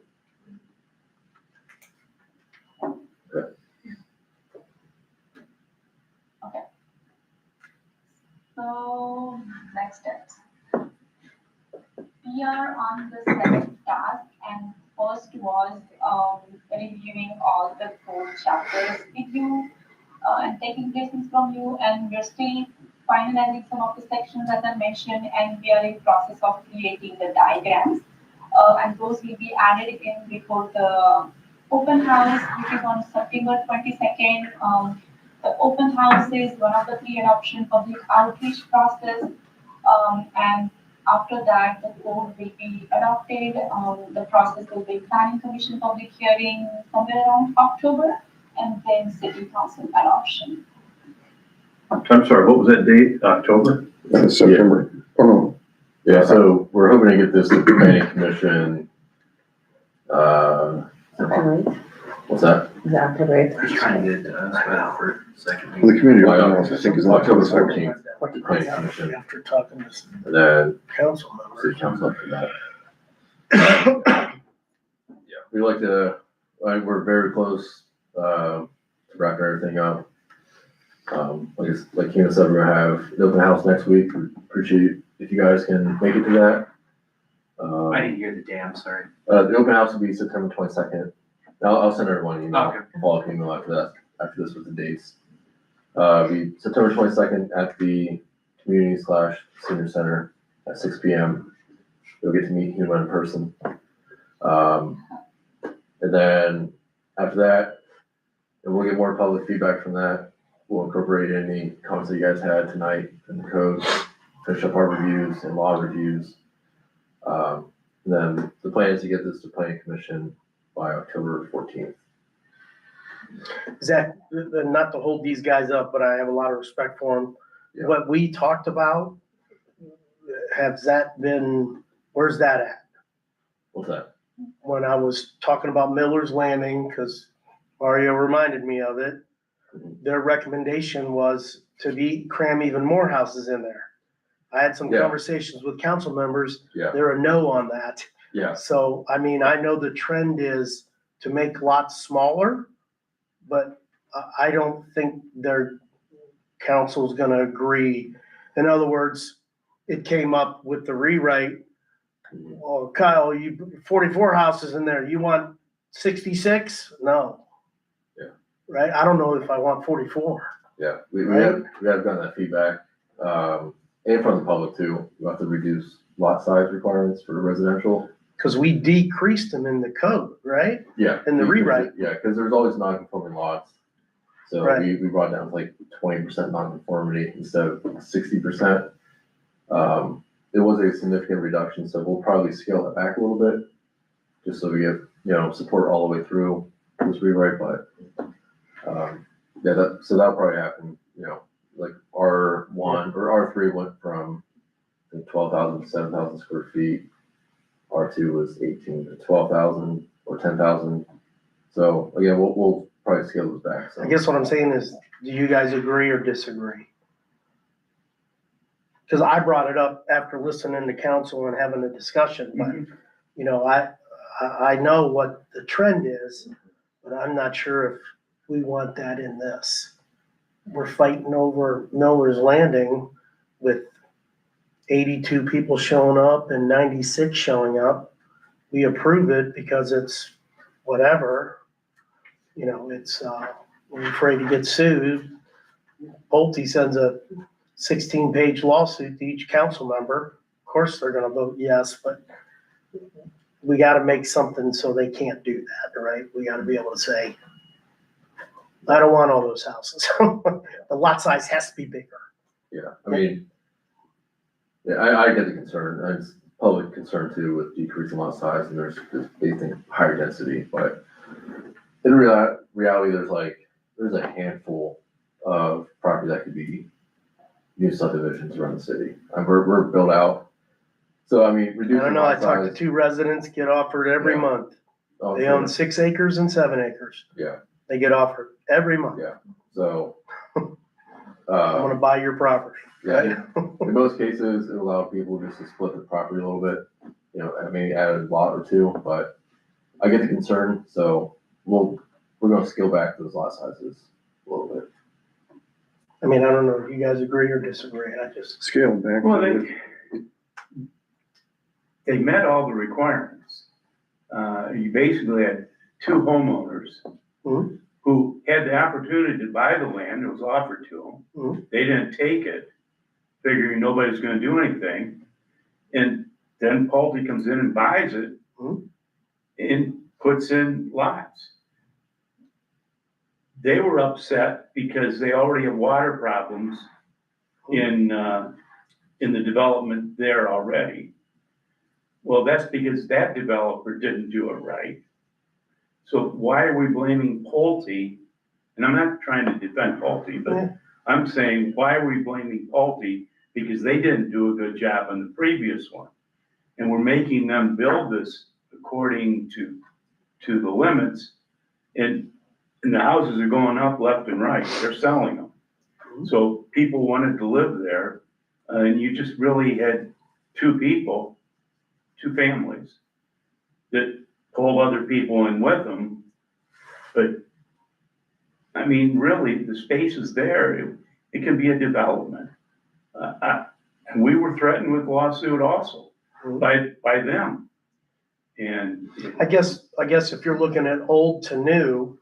So, next steps. We are on the seventh task, and first was reviewing all the 4 chapters with you and taking lessons from you, and we're still finalizing some of the sections as I mentioned, and we are in process of creating the diagrams, and those will be added in before the open house, which is on September 22nd. The open house is one of the pre-adoption public outreach process, and after that, the code will be adopted. The process will be planning commission public hearing somewhere around October, and then city council adoption. I'm sorry, what was that date? October? September, oh no, Yeah, so we're hoping to get this to the planning commission, what's that? Is that October 8th? I was trying to get, spread for a second. the community open house, I think is October October 14th, What did Planning they have commission. after talking to and then council city members? council after that. Yeah, we like to, we're very close, to wrapping everything up. Like Kina said, we're gonna have the open house next week. We appreciate if you guys can make it to that. I didn't hear the damn, sorry. The open house will be September 22nd. I'll send everyone an email, Okay. follow-up email after this with the dates. Be September 22nd at the community/senior center at 6 PM. You'll get to meet Huma in person. And then after that, and we'll get more public feedback from that. We'll incorporate any comments that you guys had tonight in the code, finish up our reviews and law reviews. Then the plan is to get this to planning commission by October 14th. Zach, not to hold these guys up, but I have a lot of respect for them. Yeah. What we talked about, has that been, where's that at? What's that? When I was talking about Miller's Landing, because Mario reminded me of it, their recommendation was to cram even more houses in there. I had some Yeah. conversations with council members, Yeah, they're a no on that. yeah, So, I mean, I know the trend is to make lots smaller, but I don't think their council's gonna agree. In other words, it came up with the rewrite. Oh, Kyle, you 44 houses in there, you want 66? No. Yeah. Right? I don't know if I want 44. Yeah, we Right. have gotten that feedback, and from the public too. We have to reduce lot size requirements for residential. Cause we decreased them in the code, right? Yeah. In the rewrite. Yeah, because there's always non-conforming lots. So Right. we brought down to like 20% non-conformity instead of 60%. It was a significant reduction, so we'll probably scale it back a little bit, just so we get, support all the way through this rewrite, but, yeah, so that'll probably happen, like R1 or R3 went from 12,000 to 7,000 square feet. R2 was 18 to 12,000 or 10,000. So again, we'll probably scale those back. So I guess what I'm saying is, do you guys agree or disagree? Cause I brought it up after listening to council and having a discussion, but, I know what the trend is, but I'm not sure if we want that in this. We're fighting over Miller's Landing with 82 people showing up and 96 showing up. We approve it because it's whatever, it's, we're afraid to get sued. Pulte sends a 16-page lawsuit to each council member. Of course, they're gonna vote yes, but we gotta make something so they can't do that, right? We gotta be able to say, I don't want all those houses. The lot size has to be bigger. yeah, I mean, yeah, I get the concern. It's public concern too with decreasing lot size, and they think higher density, but in reality, there's a handful of property that could be new subdivisions around the city. And we're built out. So I mean, I reducing don't know, I lot talked to size. 2 residents, get offered every Yeah. month. Oh, They sure. own 6 acres and 7 acres. Yeah. They get offered every month. Yeah. So, I'm gonna buy your property. yeah, in most cases, it allowed people just to split the property a little bit, maybe add a lot or two, but I get the concern, so we're gonna scale back those lot sizes a little bit. I mean, I don't know if you guys agree or disagree, I just, Scale back. Well, they met all the requirements. You basically had 2 homeowners Mhm. who had the opportunity to buy the land, it was offered to them. Mhm. They didn't take it, figuring nobody's gonna do anything. And then Pulte comes in and buys it Mhm. and puts in lots. They were upset because they already have water problems in the development there already. Well, that's because that developer didn't do it right. So why are we blaming Pulte? And I'm not trying to defend Pulte, but Yeah. I'm saying, why are we blaming Pulte? Because they didn't do a good job on the previous one. And we're making them build this according to the limits. And the houses are going up left and right. They're selling them. So people wanted to live there. And you just really had 2 people, 2 families that pull other people in with them. But, I mean, really, the space is there. It can be a development. And we were threatened with lawsuit also by them. And I guess if you're looking at old to new,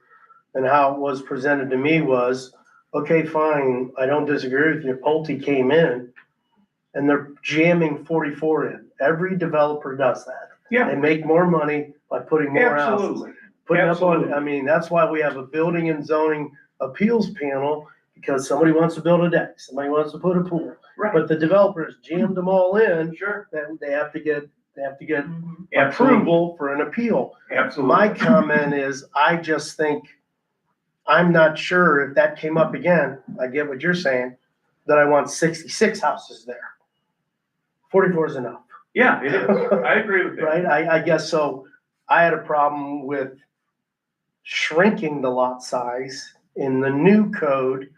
and how it was presented to me was, okay, fine, I don't disagree with you, Pulte came in, and they're jamming 44 in. Every developer does that. yeah, They make more money by putting more houses. absolutely. Putting up on, Absolutely. I mean, that's why we have a building and zoning appeals panel, because somebody wants to build a deck, somebody wants to put a pool. Right, But the developers jammed them all in, sure. then they have to get Absolutely. approval for an appeal. Absolutely. My comment is, I just think, I'm not sure if that came up again, I get what you're saying, that I want 66 houses there. 44 is enough. Yeah, it is. I agree with that. Right, I guess so. I had a problem with shrinking the lot size in the new code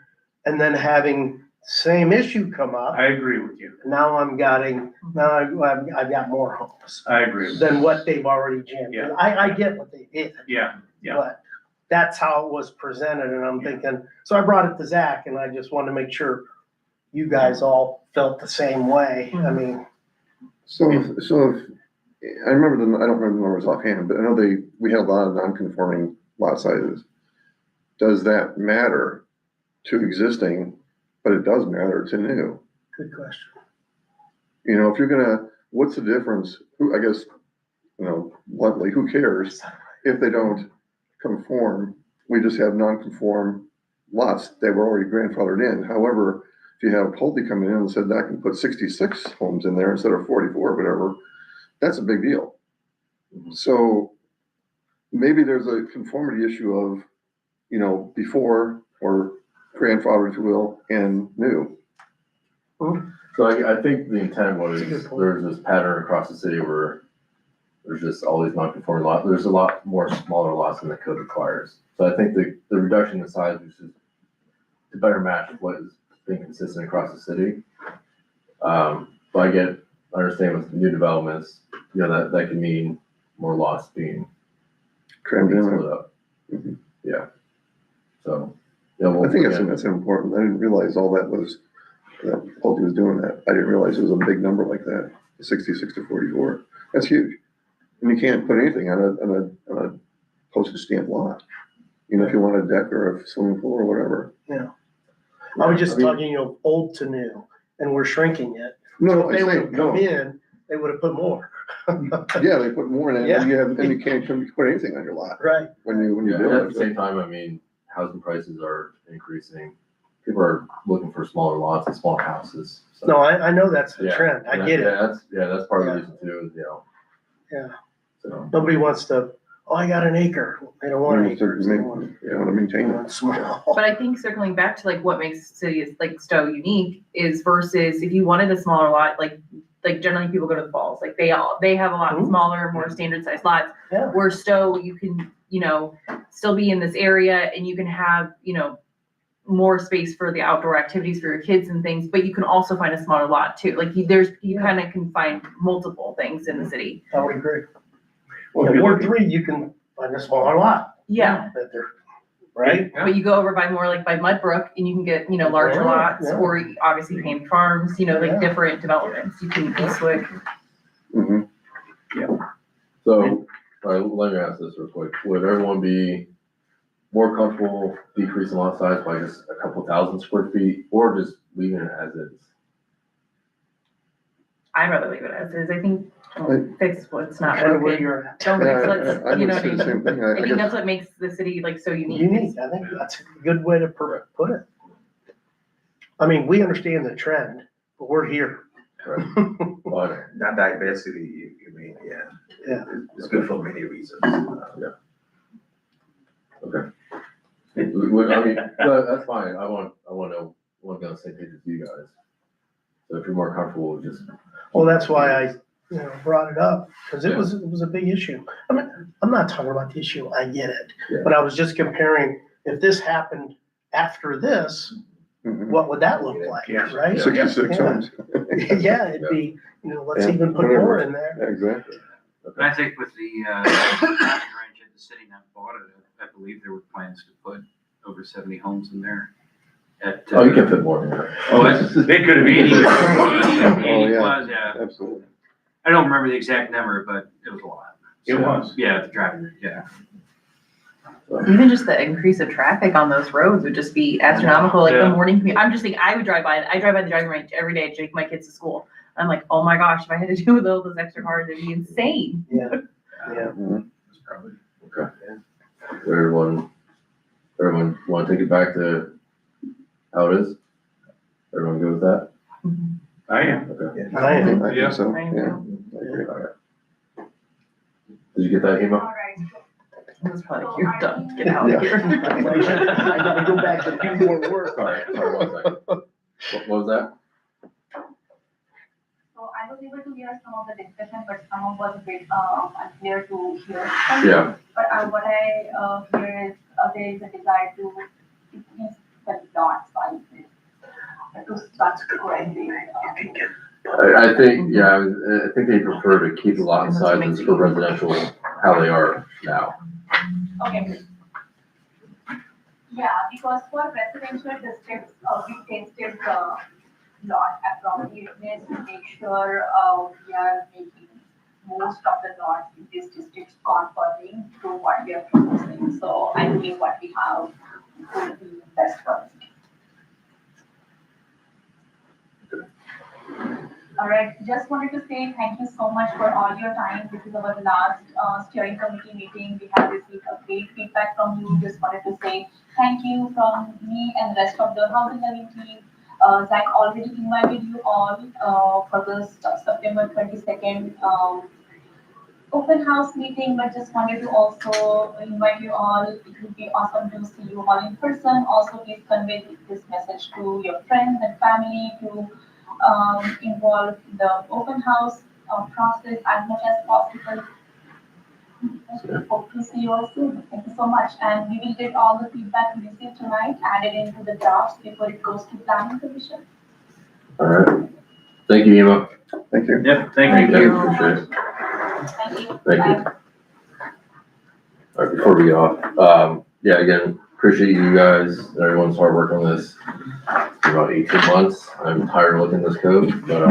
and then having same issue come up. I agree with you. Now I've got more homes I agree with than what they've already jammed. Yeah. I get what they did. you. Yeah. But that's how it was presented, and I'm thinking, so I brought it to Zach, and I just wanted to make sure you guys all felt the same way. I mean, So if, I don't remember the numbers offhand, but I know we had a lot of non-conforming lot sizes. Does that matter to existing, but it does matter to new. Good question. You know, if you're gonna, what's the difference? Who, I guess, you know, bluntly, who cares if they don't conform? We just have non-conform lots that were already grandfathered in. However, if you have Pulte coming in and said that I can put 66 homes in there instead of 44 or whatever, that's a big deal. So maybe there's a conformity issue of, you know, before or grandfather, if you will, and new. So I think the intent was, That's a good point. there's this pattern across the city where there's just all these non-conforming lots. There's a lot more smaller lots than the code requires. So I think the reduction in size was just to better match what is being consistent across the city. But I understand with new developments, you know, that can mean more lots being Crammed in. split up. Mhm. Yeah. So, yeah, well, I think again, that's important. I didn't realize all that was, that Pulte was doing that. I didn't realize it was a big number like that, 66 to 44. That's huge. And you can't put anything on a postage stamp lot. You know, if you want a deck or a swimming pool or whatever. I was just mean, talking, you know, old to new, and we're shrinking it. No, If they I would say, have no. come in, they would have put more. Yeah, they put more in it, Yeah. and you can't put anything on your lot Right. when you Yeah, build and at it. the same time, I mean, housing prices are increasing. People are looking for smaller lots and smaller houses. So, No, I know that's the yeah, trend. I and get it. That's part of the Yeah. reason too, is, you know. Yeah. So, Nobody wants to, oh, I got an acre. They don't want You acres. They want want to maintain it. want small. But I think circling back to like what makes cities like Stow unique is versus if you wanted a smaller lot, like generally people go to the falls, like they have a lot Mhm. smaller, more standard sized lots. Yeah. Where Stow, you can, you know, still be in this area and you can have, you know, more space for the outdoor activities for your kids and things, but you can also find a smaller lot too. Like you kind of can find multiple things in the city. I would agree. Well, if In you Ward look, 3, you can find a smaller lot. Yeah. That they're, right? But you go over by more like by Mudbrook and you can get, you know, larger Yeah, lots yeah. or obviously Ham Farms, you know, like Yeah. different developments. You can Eastwick. Mhm. so, all right, let me ask this real quick. Would everyone be more comfortable decreasing lot size by just a couple thousand square feet or just leaving it as is? I'd rather leave it as is. I think don't fix what's not Kind of where broken. you're at. Don't Yeah, fix I what's, you know would what I say the mean? same thing. I I think guess, that's what makes the city like so unique. Unique. I think that's a good way to put it. I mean, we understand the trend, but we're here. Right. Well, That diversity, you mean, yeah. Yeah. It's good for many reasons. okay. I mean, no, that's fine. I want to know, want to be on the same page with you guys. So if you're more comfortable with just, Well, that's why I, you know, brought it up, because it was a big issue. I mean, I'm not talking about the issue, I get it. Yeah. But I was just comparing, if this happened after this, Mhm. what would that look like, Yeah. right? 66 Yeah. homes. Yeah, it'd be, you know, let's Yeah, even put whatever. more in there. Yeah, exactly. And I think with the ranch at the city now bought it, I believe there were plans to put over 70 homes in there. At, oh, you can fit more in there. Oh, they could have 80. 80 yeah. was, yeah. Absolutely. I don't remember the exact number, but it was a lot. It was. Yeah, the driving, yeah. Even just the increase of traffic on those roads would just be astronomical, like the Yeah. morning commute. I'm just thinking, I drive by the driving range every day to take my kids to school. I'm like, oh my gosh, if I had to do with all those extra cars, it'd be insane. Yeah. It's probably. Everyone want to take it back to how it is? Everyone good with that? I am. Okay. I am. I think so, I am yeah. too. I agree. All right. Did you get that, Hema? Alright, That's probably like, you're done, get out of here. I gotta go back to do more work. Sorry, 1 second. What was that? so I was able to hear some of the discussion, but some of was a bit unclear to hear. Yeah. But what I hear is there is a desire to increase the lot sizes. To such greatly. I think, yeah, I think they prefer to keep the lot sizes for residential how they are now. Okay. Yeah, because for residential districts, we tested the lot appropriateness to make sure we are making most of the lots in these districts conforming to what we are proposing. So I believe what we have would be best for us. All right, just wanted to say thank you so much for all your time. This is our last steering committee meeting. We have received a great feedback from you. Just wanted to say thank you from me and rest of the housing loving team. Zach already invited you all for the September 22nd open house meeting, but just wanted to also invite you all. It would be awesome to see you all in person. Also, please convey this message to your friends and family to involve the open house process as much as possible. Hope to see you all soon. Thank you so much. And we will get all the feedback we received tonight added into the drafts before it goes to planning commission. All right. Thank you, Ema. Thank you. Yep, thank you. Appreciate it. Thank you. Thank you. All right, before we get off, yeah, again, appreciate you guys and everyone's hard work on this. For about 18 months. I'm tired of looking at this code, but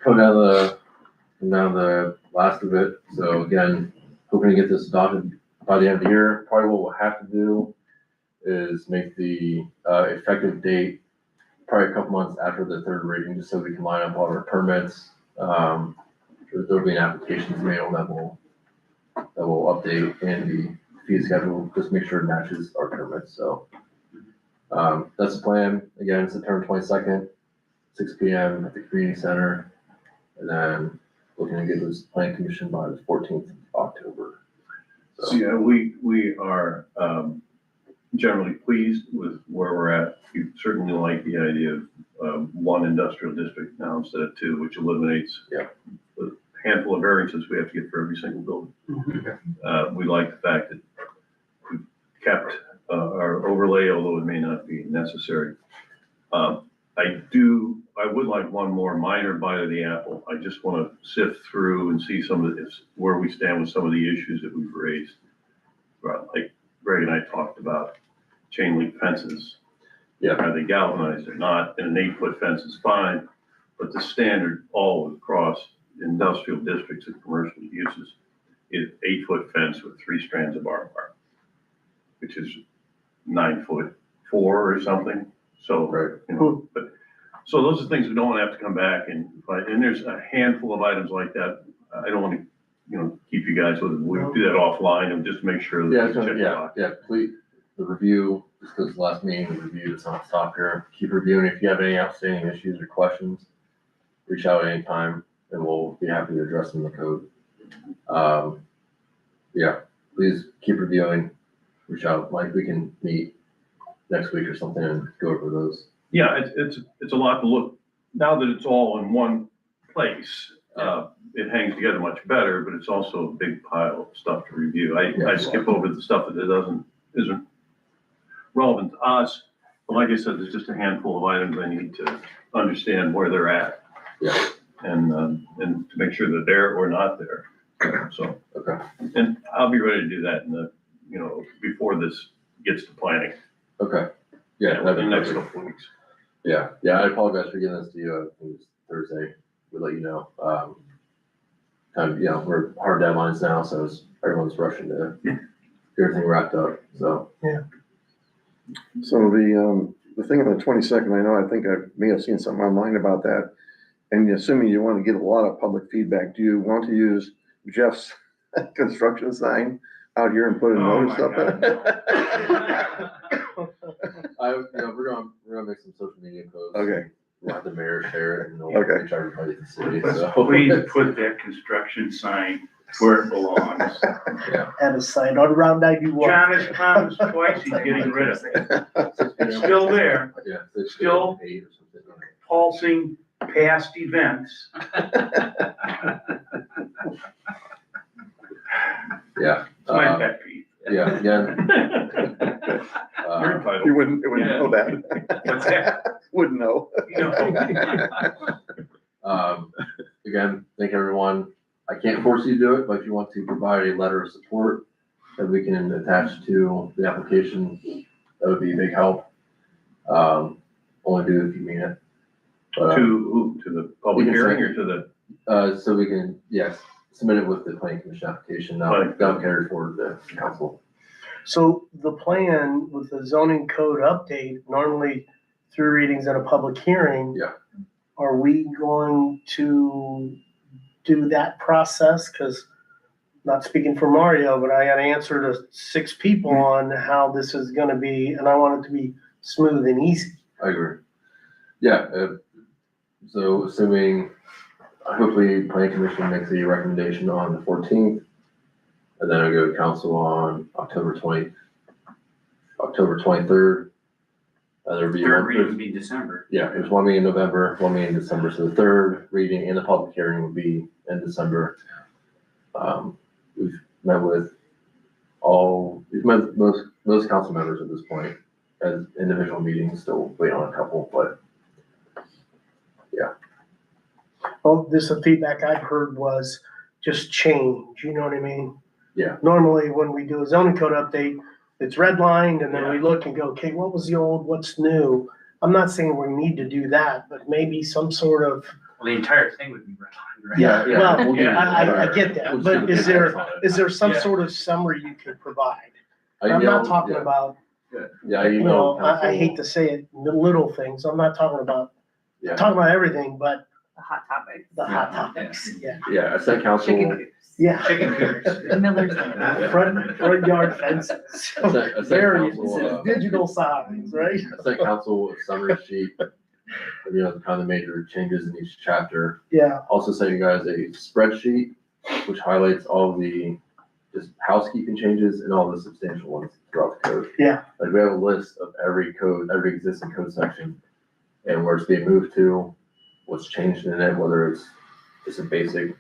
come down the last of it. So again, hoping to get this adopted by the end of the year. Probably what we'll have to do is make the effective date probably a couple months after the third reading, just so we can line up all our permits. There'll be an applications mail that will update and the fee schedule, just make sure it matches our permits. So that's the plan. Again, September 22nd, 6 p.m. at the community center, and then looking to get this planning commission by the 14th of October. So, yeah, we are generally pleased with where we're at. We certainly like the idea of one industrial district now instead of two, which eliminates the handful of variances we have to get for every single building. We like the fact that we kept our overlay, although it may not be necessary. I would like one more minor bite of the apple. I just want to sift through and see some of this, where we stand with some of the issues that we've raised. Like Greg and I talked about chain link fences. Yeah. Are they galvanized or not? And an 8-foot fence is fine, but the standard all across industrial districts and commercial uses is 8-foot fence with 3 strands of barbed wire, which is 9'4" or something. So, Right. you know, but, so those are things we don't want to have to come back and fight. And there's a handful of items like that. I don't want to, you know, keep you guys with it. We'll do that offline and just make sure that we check the box. Please, the review, just because the last meeting, the review does not stop here. Keep reviewing. If you have any outstanding issues or questions, reach out anytime and we'll be happy to address them in the code. Please keep reviewing, reach out, like we can meet next week or something and go over those. Yeah, it's a lot to look, now that it's all in one place, it hangs together much better, but it's also a big pile of stuff to review. I skip over the stuff that isn't relevant to us, but like I said, there's just a handful of items I need to understand where they're at. Yeah. And to make sure that they're or not there, so. Okay. And I'll be ready to do that before this gets to planning. Okay. Yeah. In the next couple of weeks. Yeah. I apologize for getting this to you. I think it was Thursday. We'll let you know. We're hard deadlines now, so everyone's rushing to get everything wrapped up. So. Yeah. So the thing on the 22nd, I think I may have seen something online about that. And assuming you want to get a lot of public feedback, do you want to use Jeff's construction sign out here and put a notice up? We're gonna make some social media posts. Okay. We'll have the mayor share it and we'll Okay. reach everybody in the city. Let's So. please put that construction sign where it belongs. Yeah. Had a sign on Route 91. John has promised twice he's getting rid of it. It's still there, Yeah. It's Still- 8 or something. pulsing past events. Yeah. It's my pet peeve. Yeah. Again. You're entitled. You wouldn't know that. What's that? Wouldn't know. Again, thank everyone. I can't force you to do it, but if you want to provide a letter of support that we can attach to the application, that would be a big help. Only do it if you mean it. But, To the public You can hearing say- or to the, so we can, yes, submit it with the planning commission application. That'll carry forward to the council. So the plan with the zoning code update, normally 3 readings and a public hearing. Yeah. Are we going to do that process? Cause not speaking for Mario, but I gotta answer to 6 people on how this is gonna be, and I want it to be smooth and easy. I agree. Yeah, so assuming, hopefully planning commission makes a recommendation on the 14th, and then I go to council on October 23rd. There'll be Third one, reading would be December. yeah, there's one meeting in November, one meeting in December, so the 3rd reading and the public hearing will be in December. We've met with most council members at this point as individual meetings, still waiting on a couple, but Well, the feedback I've heard was just change, you know what I mean? Yeah. Normally, when we do a zoning code update, it's redlined, and then we look and go, okay, what was the old, what's new? I'm not saying we need to do that, but maybe some sort of, Well, the entire thing would be redlined, right? Yeah, yeah. well, we'll do I get that, We'll but do is the there, basics on it. is there some Yeah. sort of summary you could provide? I I'm not emailed- talking yeah, about, Yeah, I you know, emailed I hate council. to say it, the little things, I'm not talking about, Yeah. talking about everything, but The hot topic. the hot topics, yeah. Yeah, I sent council, Chicken I coops. Yeah. Chicken coopers. Miller's. Front yard fences. sent Variances, council, digital signs, right? I sent council a summary sheet, you know, the kind of major changes in each chapter. Yeah, Also sent you guys a spreadsheet, which highlights all the just housekeeping changes and all the substantial ones throughout the code. Yeah. Like we have a list of every code, every existing code section, and where it's being moved to, what's changed in it, whether it's just a basic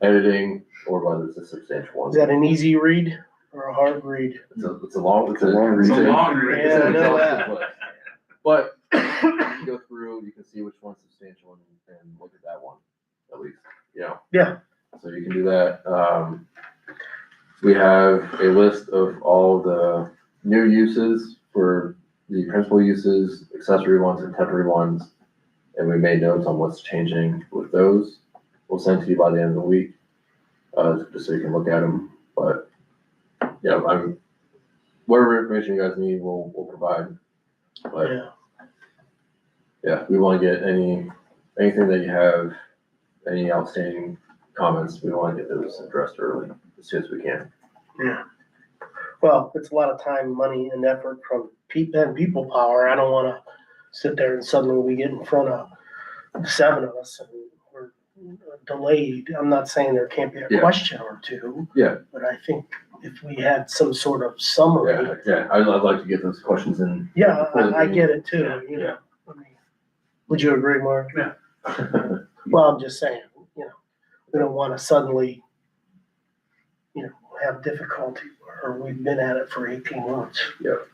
editing or whether it's a substantial one. is that an easy read or a hard read? It's a long It's a long read. It's a long read. It's Yeah, I an know exhaustive list. But you can go through, you can see which one's substantial and look at that one, at least, you know. Yeah. So you can do that. We have a list of all the new uses for the principal uses, accessory ones, and temporary ones. And we made notes on what's changing with those. We'll send to you by the end of the week, just so you can look at them. But, yeah, whatever information you guys need, we'll provide. But, Yeah, yeah, we want to get anything that you have, any outstanding comments, we want to get those addressed early, as soon as we can. yeah. Well, it's a lot of time, money, and effort from people power. I don't wanna sit there and suddenly we get in front of 7 of us and we're delayed. I'm not saying there can't be a Yeah. question or two. Yeah. But I think if we had some sort of summary. Yeah, I'd like to get those questions in. Yeah, before the I meeting. get it too, you know. I mean, would you agree, Mark? Well, I'm just saying, you know, we don't wanna suddenly, you know, have difficulty, or we've been at it for 18 months. Yep.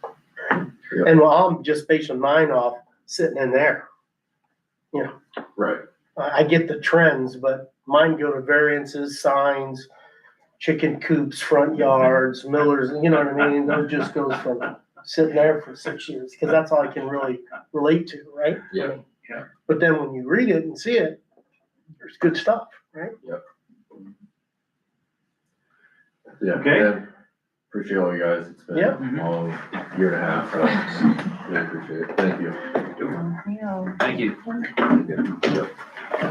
Yep. And well, I'm just basing mine off sitting in there. You know, Right, I get the trends, but mine go to variances, signs, chicken coops, front yards, millers, you know what I mean? Those just goes from sitting there for 6 years, because that's all I can really relate to, right? Yeah. Yeah. But then when you read it and see it, there's good stuff, right? yeah. Okay. yeah. Appreciate all you guys, it's been Yeah. a long year and a half, so really appreciate it, thank you. Yeah. Thank you. Yep.